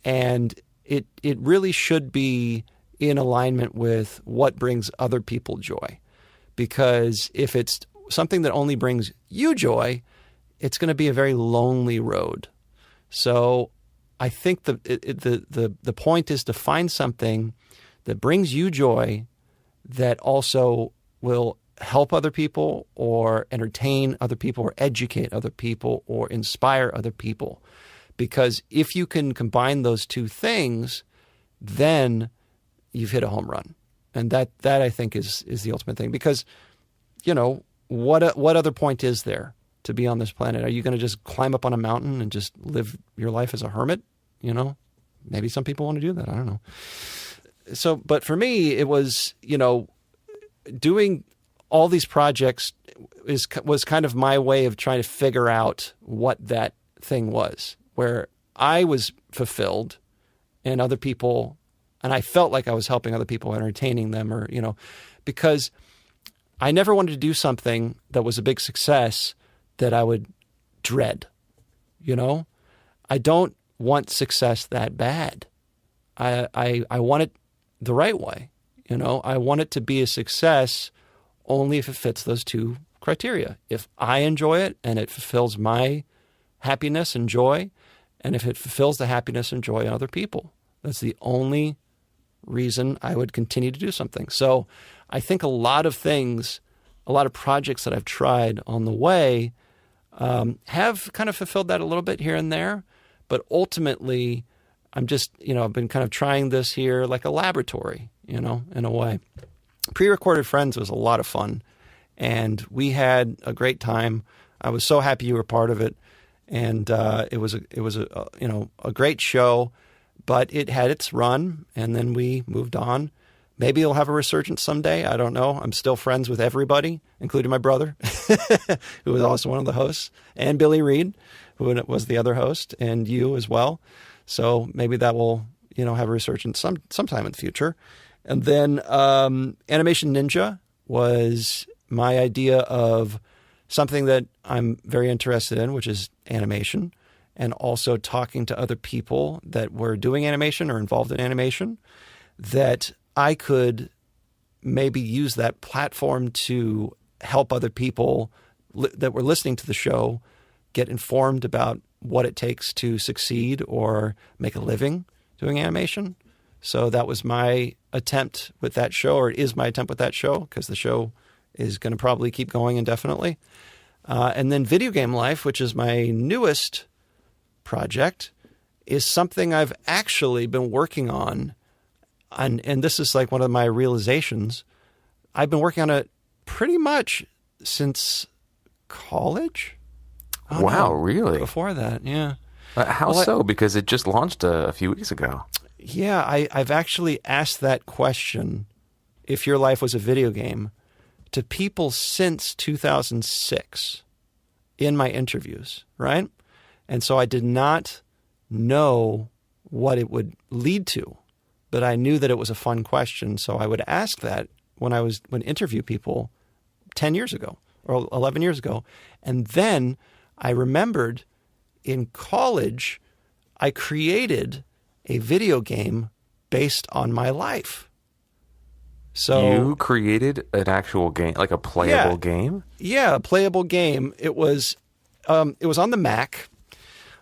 And it really should be in alignment with what brings other people joy. Because if it's something that only brings you joy, it's going to be a very lonely road. So I think the point is to find something that brings you joy that also will help other people or entertain other people or educate other people or inspire other people. Because if you can combine those two things, then you've hit a home run. And that I think is the ultimate thing. Because, what other point is there to be on this planet? Are you going to just climb up on a mountain and just live your life as a hermit? Maybe some people want to do that. I don't know. So, but for me, it was, doing all these projects was kind of my way of trying to figure out what that thing was, where I was fulfilled and other people, and I felt like I was helping other people, entertaining them, or, because I never wanted to do something that was a big success that I would dread. I don't want success that bad. I want it the right way. I want it to be a success only if it fits those two criteria. If I enjoy it and it fulfills my happiness and joy, and if it fulfills the happiness and joy of other people. That's the only reason I would continue to do something. So I think a lot of projects that I've tried on the way have kind of fulfilled that a little bit here and there. But ultimately, I'm just, I've been kind of trying this here like a laboratory, in a way. Pre-recorded Friends was a lot of fun, and we had a great time. I was so happy you were part of it, and it was a great show, but it had its run, and then we moved on. Maybe it'll have a resurgence someday. I don't know. I'm still friends with everybody, including my brother, who was also one of the hosts, and Billy Reed, who was the other host, and you as well. So maybe that will, have a resurgence sometime in the future. And then Animation Ninja was my idea of something that I'm very interested in, which is animation, and also talking to other people that were doing animation or involved in animation, that I could maybe use that platform to help other people that were listening to the show get informed about what it takes to succeed or make a living doing animation. So that was my attempt with that show, or it is my attempt with that show, because the show is going to probably keep going indefinitely. And then Video Game Life, which is my newest project, is something I've actually been working on. And this is like one of my realizations. I've been working on it pretty much since college. Oh, wow, no. really? Before that, yeah. How so? Because it just launched a few weeks ago. Yeah, I've actually asked that question, if your life was a video game, to people since 2006 in my interviews, right? And so I did not know what it would lead to, but I knew that it was a fun question. So I would ask that when interview people 10 years ago or 11 years ago. And then I remembered in college, I created a video game based on my life. So you created an actual game, like a playable game? Yeah, a playable game. It was on the Mac.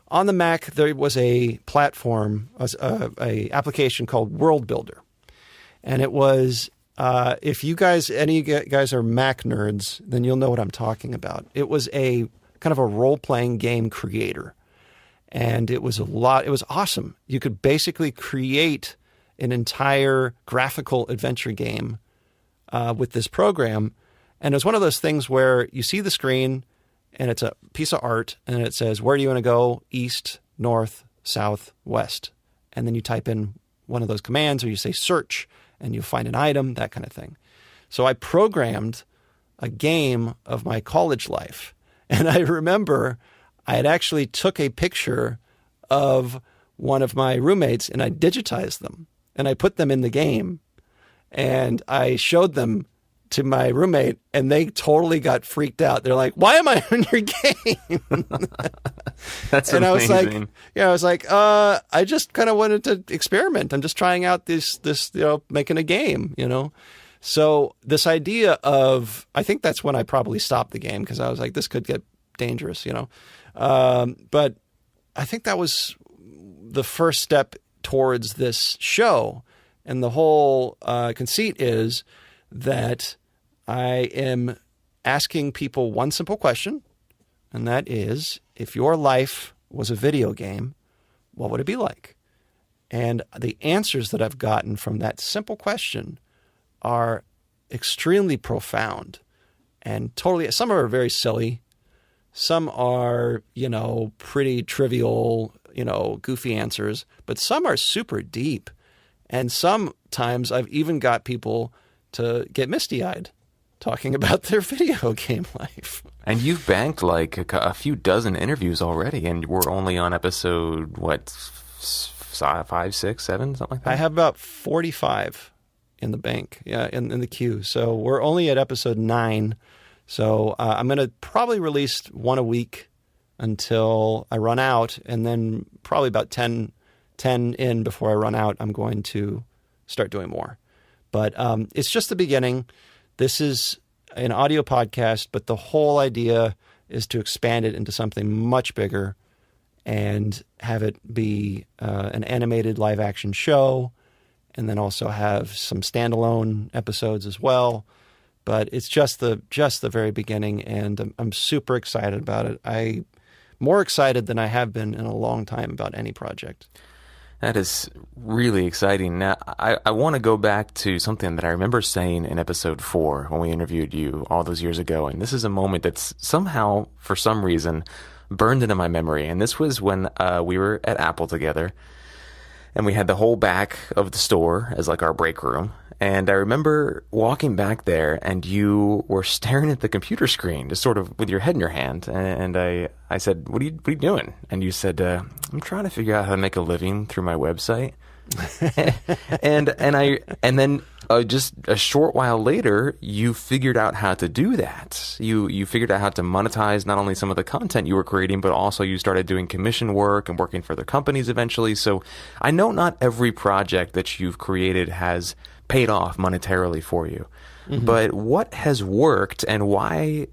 On the Mac, there was a platform, a application called World Builder. And it was, if any of you guys are Mac nerds, then you'll know what I'm talking about. It was a kind of a role-playing game creator. And it was awesome. You could basically create an entire graphical adventure game with this program. And it was one of those things where you see the screen and it's a piece of art and it says, where do you want to go? East, north, south, west. And then you type in one of those commands, or you say search and you find an item, that kind of thing. So I programmed a game of my college life. And I remember I had actually took a picture of one of my roommates and I digitized them and I put them in the game and I showed them to my roommate, and they totally got freaked out. They're like, "Why am I in your game?" That's and amazing. I was like, I just kind of wanted to experiment. I'm just trying out this, making a game, So this idea of, I think that's when I probably stopped the game, because I was like, this could get dangerous, But I think that was the first step towards this show. And the whole conceit is that I am asking people one simple question, and that is, if your life was a video game, what would it be like? And the answers that I've gotten from that simple question are extremely profound and totally, some are very silly. Some are, pretty trivial, goofy answers, but some are super deep. And sometimes I've even got people to get misty-eyed talking about their video game life. And you've banked like a few dozen interviews already, and we're only on episode, 5, 6, 7, something like that? I have about 45 in the bank, in the queue. So we're only at episode 9. So I'm going to probably release one a week until I run out, and then probably about 10 in before I run out, I'm going to start doing more. But it's just the beginning. This is an audio podcast, but the whole idea is to expand it into something much bigger and have it be an animated live action show, and then also have some standalone episodes as well. But it's just the very beginning, and I'm super excited about it. I'm more excited than I have been in a long time about any project. That is really exciting. Now, I want to go back to something that I remember saying in episode 4 when we interviewed you all those years ago. And this is a moment that's somehow, for some reason, burned into my memory. And this was when we were at Apple together, and we had the whole back of the store as like our break room. And I remember walking back there, and you were staring at the computer screen, just sort of with your head in your hand. And I said, what are you doing? And you said, I'm trying to figure out how to make a living through my website. and then just a short while later, you figured out how to do that. You figured out how to monetize not only some of the content you were creating, but also you started doing commission work and working for other companies eventually. So I know not every project that you've created has paid off monetarily for you. Mm-hmm. But what has worked, and why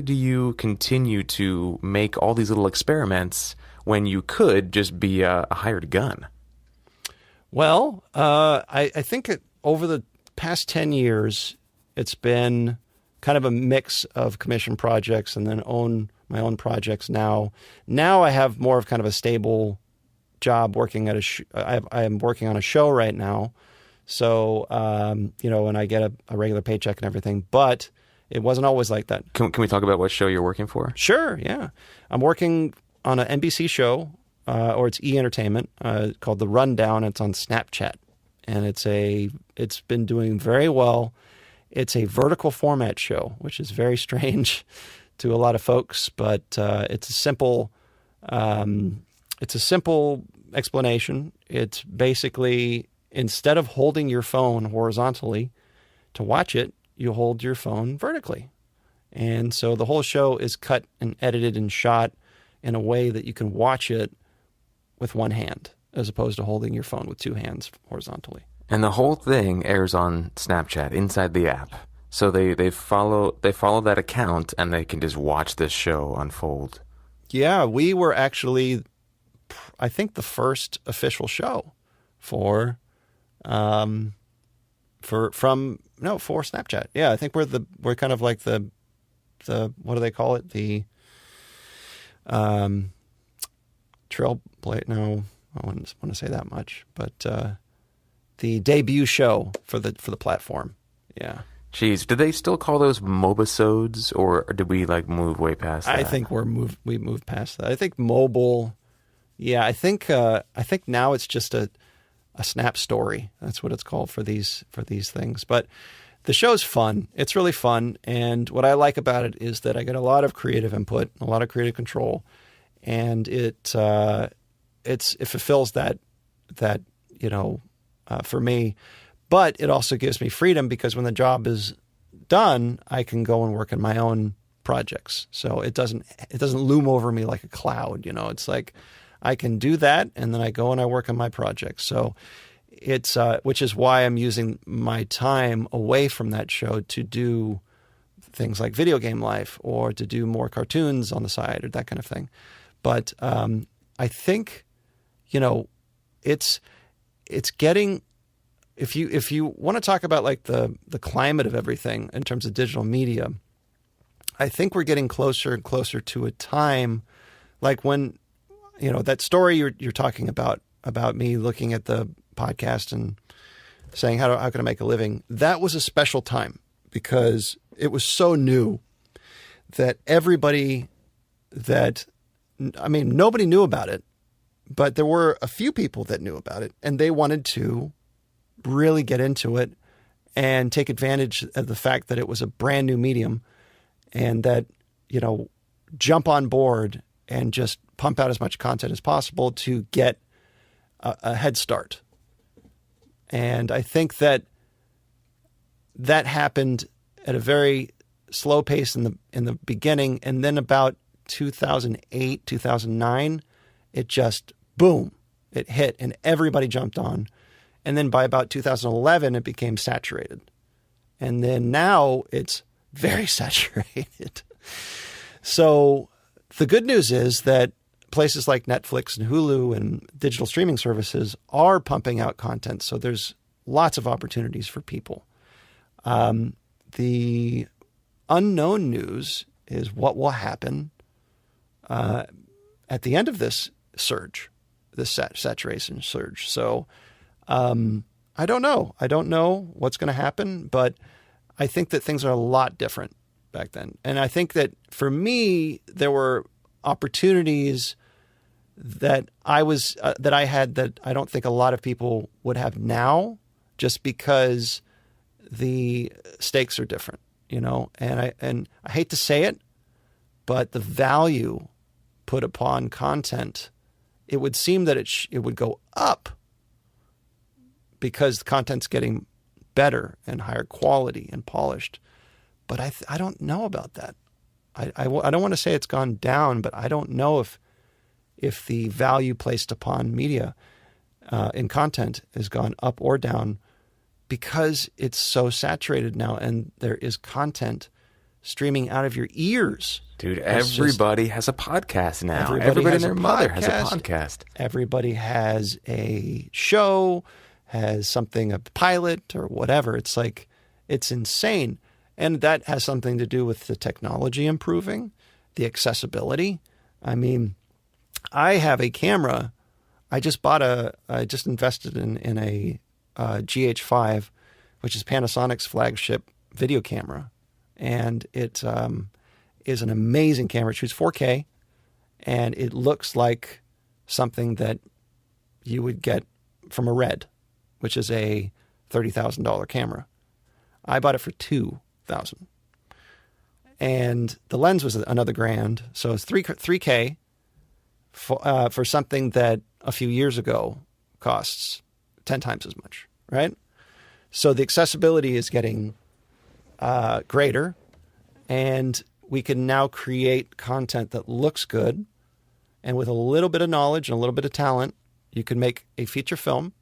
do you continue to make all these little experiments when you could just be a hired gun? Well, I think over the past 10 years, it's been kind of a mix of commission projects and then my own projects now. Now I have more of kind of a stable job working at I am working on a show right now. So, and I get a regular paycheck and everything, but it wasn't always like that. Can we talk about what show you're working for? Sure, yeah. I'm working on an NBC show, or it's E-Entertainment, called The Rundown. It's on Snapchat, and it's been doing very well. It's a vertical format show, which is very strange to a lot of folks, but it's a simple explanation. It's basically, instead of holding your phone horizontally to watch it, you hold your phone vertically. And so the whole show is cut and edited and shot in a way that you can watch it with one hand, as opposed to holding your phone with two hands horizontally. And the whole thing airs on Snapchat inside the app. So they follow that account, and they can just watch this show unfold. Yeah, we were actually, I think, the first official show for Snapchat. Yeah, I think we're kind of like the what do they call it? The trailblazer. No, I wouldn't want to say that much, but the debut show for the platform. Yeah. Jeez, do they still call those mobisodes, or did we move way past that? I think we moved past that. I think mobile. Yeah, I think now it's just a Snap Story. That's what it's called for these things. But the show's fun. It's really fun, and what I like about it is that I get a lot of creative input, a lot of creative control, and it fulfills that for me. But it also gives me freedom, because when the job is done, I can go and work on my own projects. So it doesn't loom over me like a cloud. It's like I can do that, and then I go and I work on my projects. So it's which is why I'm using my time away from that show to do things like Video Game Life, or to do more cartoons on the side, or that kind of thing. But I think, it's getting, if you want to talk about like the climate of everything in terms of digital media, I think we're getting closer and closer to a time like when, that story you're talking about me looking at the podcast and saying, how can I make a living? That was a special time because it was so new that nobody knew about it, but there were a few people that knew about it, and they wanted to really get into it and take advantage of the fact that it was a brand new medium, and that, jump on board and just pump out as much content as possible to get a head start. And I think that happened at a very slow pace in the beginning, and then about 2008, 2009, it just boom, it hit, and everybody jumped on. And then by about 2011, it became saturated. And then now it's very saturated. So the good news is that places like Netflix and Hulu and digital streaming services are pumping out content. So there's lots of opportunities for people. The unknown news is what will happen at the end of this surge, this saturation surge. So I don't know. I don't know what's going to happen, but I think that things are a lot different back then. And I think that for me, there were opportunities that I had that I don't think a lot of people would have now, just because the stakes are different, and I hate to say it, but the value put upon content, it would seem that it would go up because the content's getting better and higher quality and polished. But I don't know about that. I don't want to say it's gone down, but I don't know if the value placed upon media in content has gone up or down, because it's so saturated now, and there is content streaming out of your ears. Dude, everybody has a podcast now. Everybody and their mother has a podcast. Everybody has a show, has something, a pilot or whatever. It's like, it's insane. And that has something to do with the technology improving, the accessibility. I mean, I have a camera. I just invested in a GH5, which is Panasonic's flagship video camera. And it is an amazing camera. It shoots 4K, and it looks like something that you would get from a Red, which is a $30,000 camera. I bought it for $2,000. And the lens was another $1,000. So it's 3K for something that a few years ago costs 10 times as much, right? So the accessibility is getting greater, and we can now create content that looks good, and with a little bit of knowledge and a little bit of talent, you can make a feature film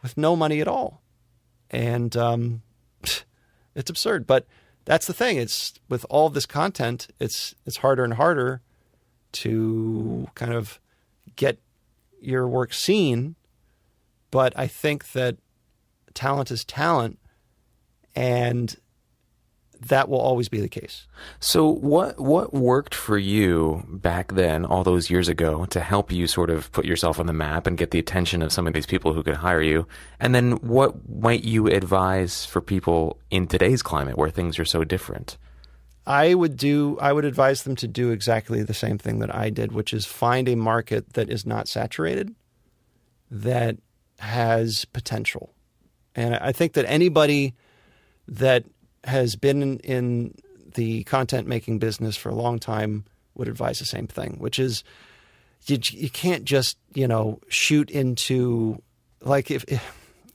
with no money at all. And it's absurd, but that's the thing. It's with all of this content, it's harder and harder to kind of get your work seen. But I think that talent is talent, and that will always be the case. So what worked for you back then, all those years ago, to help you sort of put yourself on the map and get the attention of some of these people who could hire you? And then what might you advise for people in today's climate where things are so different? I would advise them to do exactly the same thing that I did, which is find a market that is not saturated, that has potential. And I think that anybody that has been in the content making business for a long time would advise the same thing, which is you can't just, shoot into, like,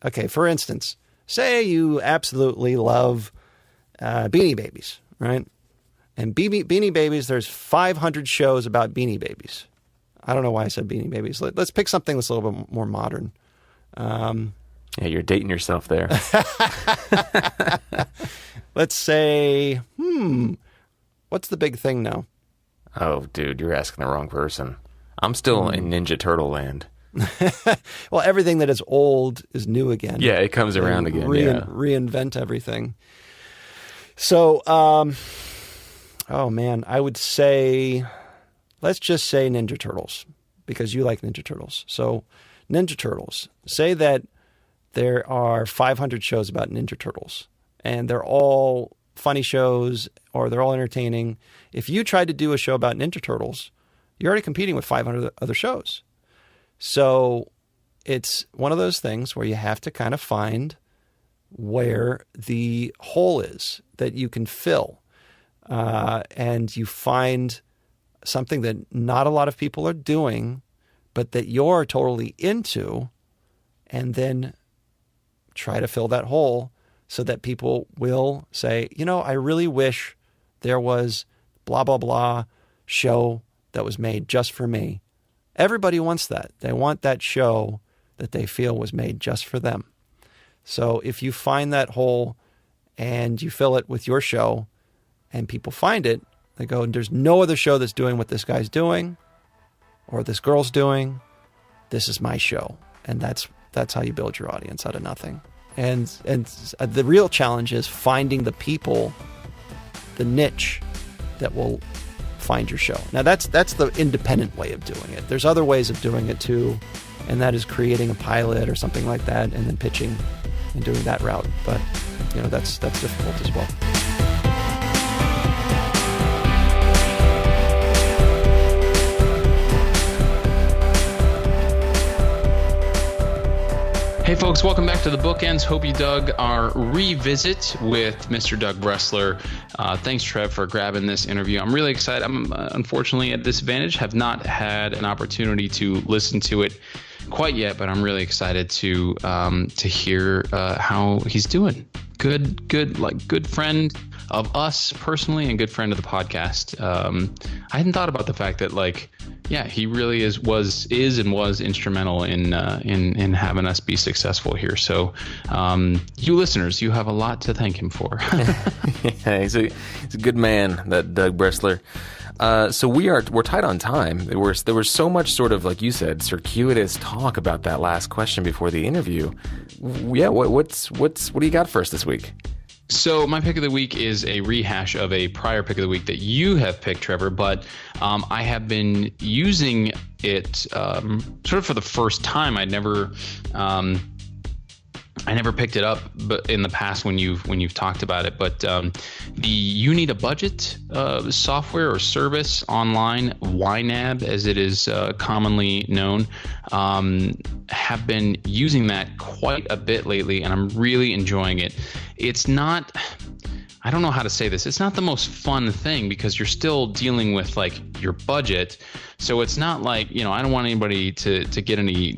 okay, for instance, say you absolutely love Beanie Babies, right? And Beanie Babies, there's 500 shows about Beanie Babies. I don't know why I said Beanie Babies. Let's pick something that's a little bit more modern. Yeah, you're dating yourself there. Let's say, what's the big thing now? Oh, dude, you're asking the wrong person. I'm still in Ninja Turtle land. Well, everything that is old is new again. Yeah, it comes around again. Reinvent everything. So, oh man, I would say, let's just say Ninja Turtles, because you like Ninja Turtles. So Ninja Turtles, say that there are 500 shows about Ninja Turtles, and they're all funny shows or they're all entertaining. If you tried to do a show about Ninja Turtles, you're already competing with 500 other shows. So it's one of those things where you have to kind of find where the hole is that you can fill. And you find something that not a lot of people are doing, but that you're totally into, and then try to fill that hole so that people will say, I really wish there was blah, blah, blah show that was made just for me. Everybody wants that. They want that show that they feel was made just for them. So if you find that hole and you fill it with your show and people find it, they go, there's no other show that's doing what this guy's doing or this girl's doing. This is my show. And that's how you build your audience out of nothing. And the real challenge is finding the people, the niche that will find your show. Now that's the independent way of doing it. There's other ways of doing it too, and that is creating a pilot or something like that and then pitching and doing that route. But that's difficult as well. Hey folks, welcome back to the Bookends. Hope you dug our revisit with Mr. Doug Bresler. Thanks, Trev, for grabbing this interview. I'm really excited. I'm unfortunately at disadvantage, have not had an opportunity to listen to it quite yet, but I'm really excited to hear how he's doing. Good friend of us personally and good friend of the podcast. I hadn't thought about the fact that he really was instrumental in having us be successful here. So you listeners, you have a lot to thank him for. Yeah, he's a good man, that Doug Bresler. So we're tight on time. There was so much sort of, like you said, circuitous talk about that last question before the interview. Yeah, what do you got for us this week? So my pick of the week is a rehash of a prior pick of the week that you have picked, Trevor, but I have been using it sort of for the first time. I never picked it up, but in the past when you've talked about it. But the You Need a Budget software or service online, YNAB as it is commonly known, have been using that quite a bit lately, and I'm really enjoying it. It's not, I don't know how to say this. It's not the most fun thing because you're still dealing with your budget. So it's not I don't want anybody to get any,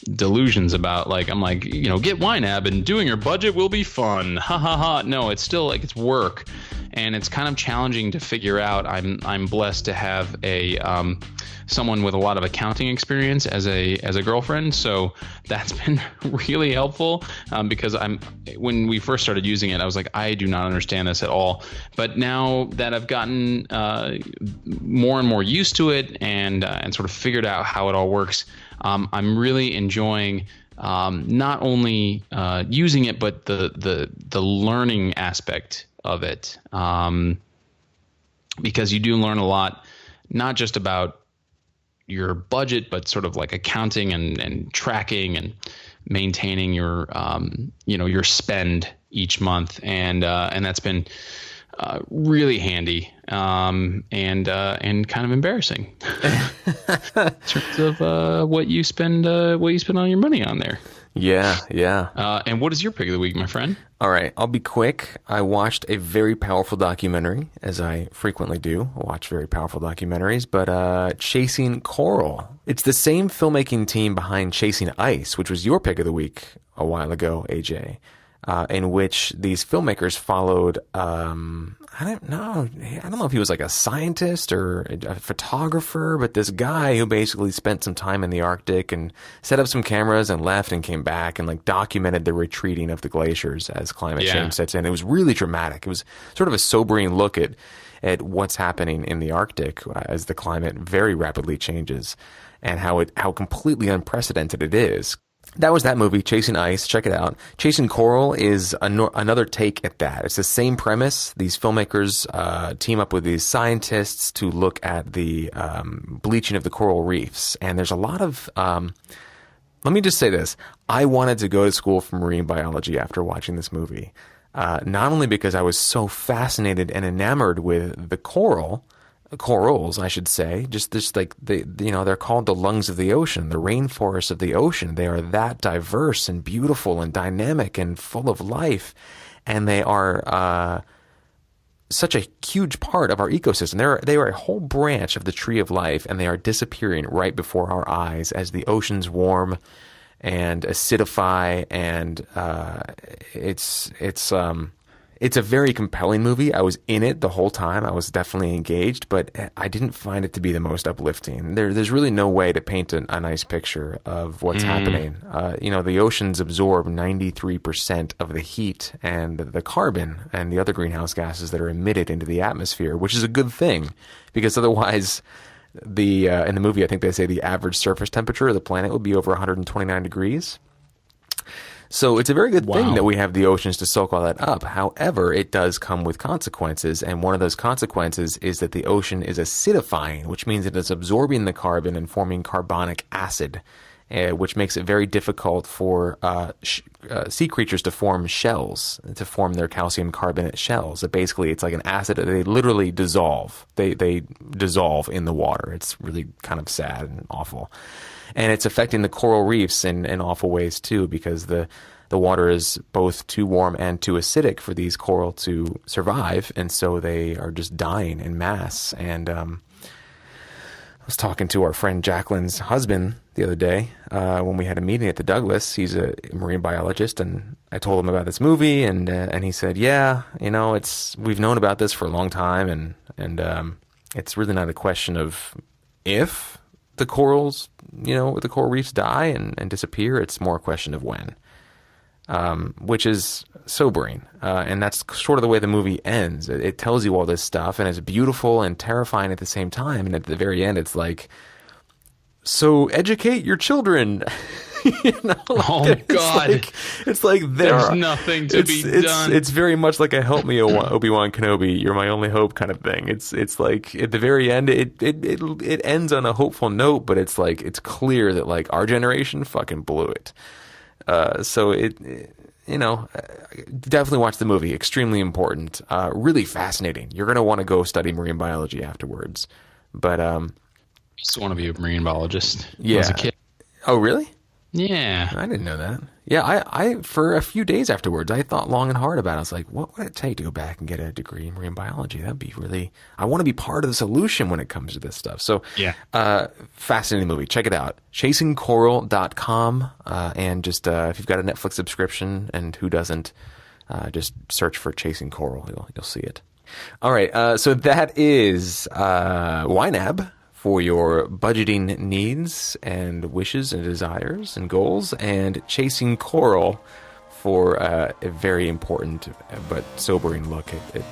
delusions about get YNAB and doing your budget will be fun. Ha ha ha. No, it's still it's work, and it's kind of challenging to figure out. I'm blessed to have a someone with a lot of accounting experience as a girlfriend, so that's been really helpful because when we first started using it, I was like, I do not understand this at all. But now that I've gotten more and more used to it and sort of figured out how it all works, I'm really enjoying not only using it, but the learning aspect of it, because you do learn a lot, not just about your budget, but sort of accounting and tracking and maintaining your your spend each month, and that's been really handy and kind of embarrassing in terms of what you spend all your money on there. Yeah. And what is your pick of the week, my friend? All right, I'll be quick. I watched a very powerful documentary, as I frequently do. I watch very powerful documentaries, but Chasing Coral. It's the same filmmaking team behind Chasing Ice, which was your pick of the week a while ago, AJ. in which these filmmakers followed, I don't know if he was like a scientist or a photographer, but this guy who basically spent some time in the Arctic and set up some cameras and left and came back and like documented the retreating of the glaciers as climate change sets in. It was really dramatic. It was sort of a sobering look at what's happening in the Arctic as the climate very rapidly changes and how completely unprecedented it is. That was that movie, Chasing Ice. Check it out. Chasing Coral is another take at that. It's the same premise. These filmmakers team up with these scientists to look at the bleaching of the coral reefs. And there's a lot of... let me just say this. I wanted to go to school for marine biology after watching this movie. Not only because I was so fascinated and enamored with the corals, I should say, just like they're called the lungs of the ocean, the rainforests of the ocean. They are that diverse and beautiful and dynamic and full of life, and they are such a huge part of our ecosystem. They are a whole branch of the tree of life, and they are disappearing right before our eyes as the oceans warm and acidify, and it's a very compelling movie. I was in it the whole time. I was definitely engaged, but I didn't find it to be the most uplifting. There's really no way to paint a nice picture of what's happening. The oceans absorb 93% of the heat and the carbon and the other greenhouse gases that are emitted into the atmosphere, which is a good thing, because otherwise, in the movie, I think they say the average surface temperature of the planet would be over 129 degrees. So it's a very good thing that we have the oceans to soak all that up. However, it does come with consequences, and one of those consequences is that the ocean is acidifying, which means it is absorbing the carbon and forming carbonic acid, which makes it very difficult for sea creatures to form shells, to form their calcium carbonate shells. Basically, it's like an acid. They literally dissolve. They dissolve in the water. It's really kind of sad and awful. And it's affecting the coral reefs in awful ways too, because the water is both too warm and too acidic for these coral to survive, and so they are just dying in mass. And I was talking to our friend Jacqueline's husband the other day when we had a meeting at the Douglas. He's a marine biologist, and I told him about this movie, and he said, "Yeah, we've known about this for a long time, and it's really not a question of if the coral reefs die and disappear. It's more a question of when," which is sobering. And that's sort of the way the movie ends. It tells you all this stuff, and it's beautiful and terrifying at the same time. And at the very end, it's like, so educate your children. Oh God! It's like there's nothing to be done. It's very much like a "help me, Obi-Wan Kenobi, you're my only hope" kind of thing. It's like at the very end, it ends on a hopeful note, but it's like it's clear that like our generation fucking blew it. So definitely watch the movie. Extremely important. Really fascinating. You're gonna want to go study marine biology afterwards. But I just want to be a marine biologist. Yeah. As a kid. Oh, really? Yeah. I didn't know that. Yeah, I for a few days afterwards, I thought long and hard about it. I was like, what would it take to go back and get a degree in marine biology? That'd be really... I want to be part of the solution when it comes to this stuff. So, yeah. Fascinating movie. Check it out. ChasingCoral.com. And just, if you've got a Netflix subscription, and who doesn't, just search for Chasing Coral. You'll see it. All right. So that is YNAB for your budgeting needs and wishes and desires and goals, and Chasing Coral for a very important but sobering look at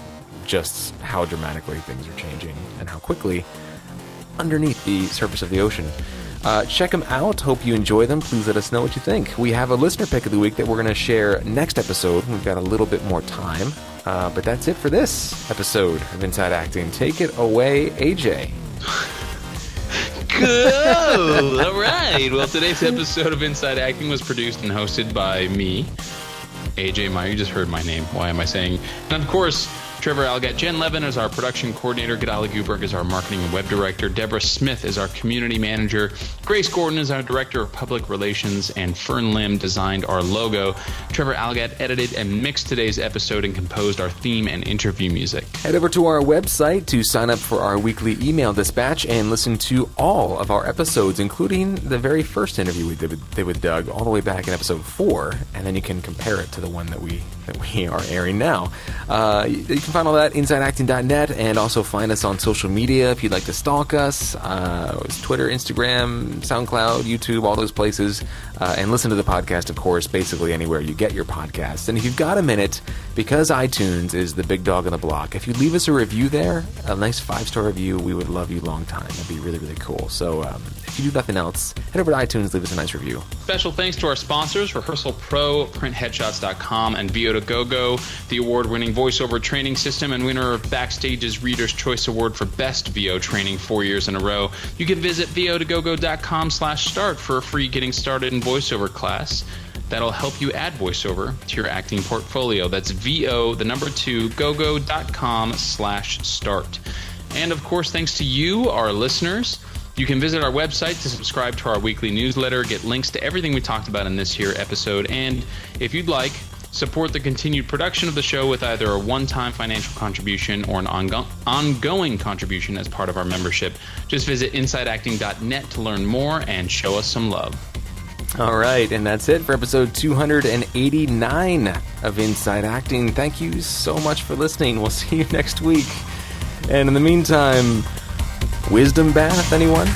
just how dramatically things are changing and how quickly underneath the surface of the ocean. Check them out. Hope you enjoy them. Please let us know what you think. We have a listener pick of the week that we're going to share next episode. We've got a little bit more time. But that's it for this episode of Inside Acting. Take it away, AJ. Cool. All right. Well, today's episode of Inside Acting was produced and hosted by me, AJ Meyer. You just heard my name. Why am I saying? And of course, Trevor Algat. Jen Levin is our production coordinator. Gadali Guberg is our marketing and web director. Deborah Smith is our community manager. Grace Gordon is our director of public relations. And Fern Lim designed our logo. Trevor Algat edited and mixed today's episode and composed our theme and interview music. Head over to our website to sign up for our weekly email dispatch and listen to all of our episodes, including the very first interview we did with Doug, all the way back in episode 4, and then you can compare it to the one that we are airing now. You can find all that insideacting.net, and also find us on social media if you'd like to stalk us. It's Twitter, Instagram, SoundCloud, YouTube, all those places. And listen to the podcast, of course, basically anywhere you get your podcasts. And if you've got a minute, because iTunes is the big dog on the block, if you leave us a review there, a nice 5-star review, we would love you long time. That'd be really, really cool. So if you do nothing else, head over to iTunes, leave us a nice review. Special thanks to our sponsors, Rehearsal Pro, PrintHeadshots.com, and VO2GoGo, the award-winning voiceover training system and winner of Backstage's Reader's Choice Award for Best VO Training 4 years in a row. You can visit VO2GoGo.com/start for a free Getting Started in Voiceover class. That'll help you add voiceover to your acting portfolio. That's VO2GoGo.com/start. And of course, thanks to you, our listeners. You can visit our website to subscribe to our weekly newsletter, get links to everything we talked about in this here episode, and if you'd like, support the continued production of the show with either a one-time financial contribution or an ongoing contribution as part of our membership. Just visit insideacting.net to learn more and show us some love. All right, and that's it for episode 289 of Inside Acting. Thank you so much for listening. We'll see you next week. And in the meantime, wisdom bath, anyone?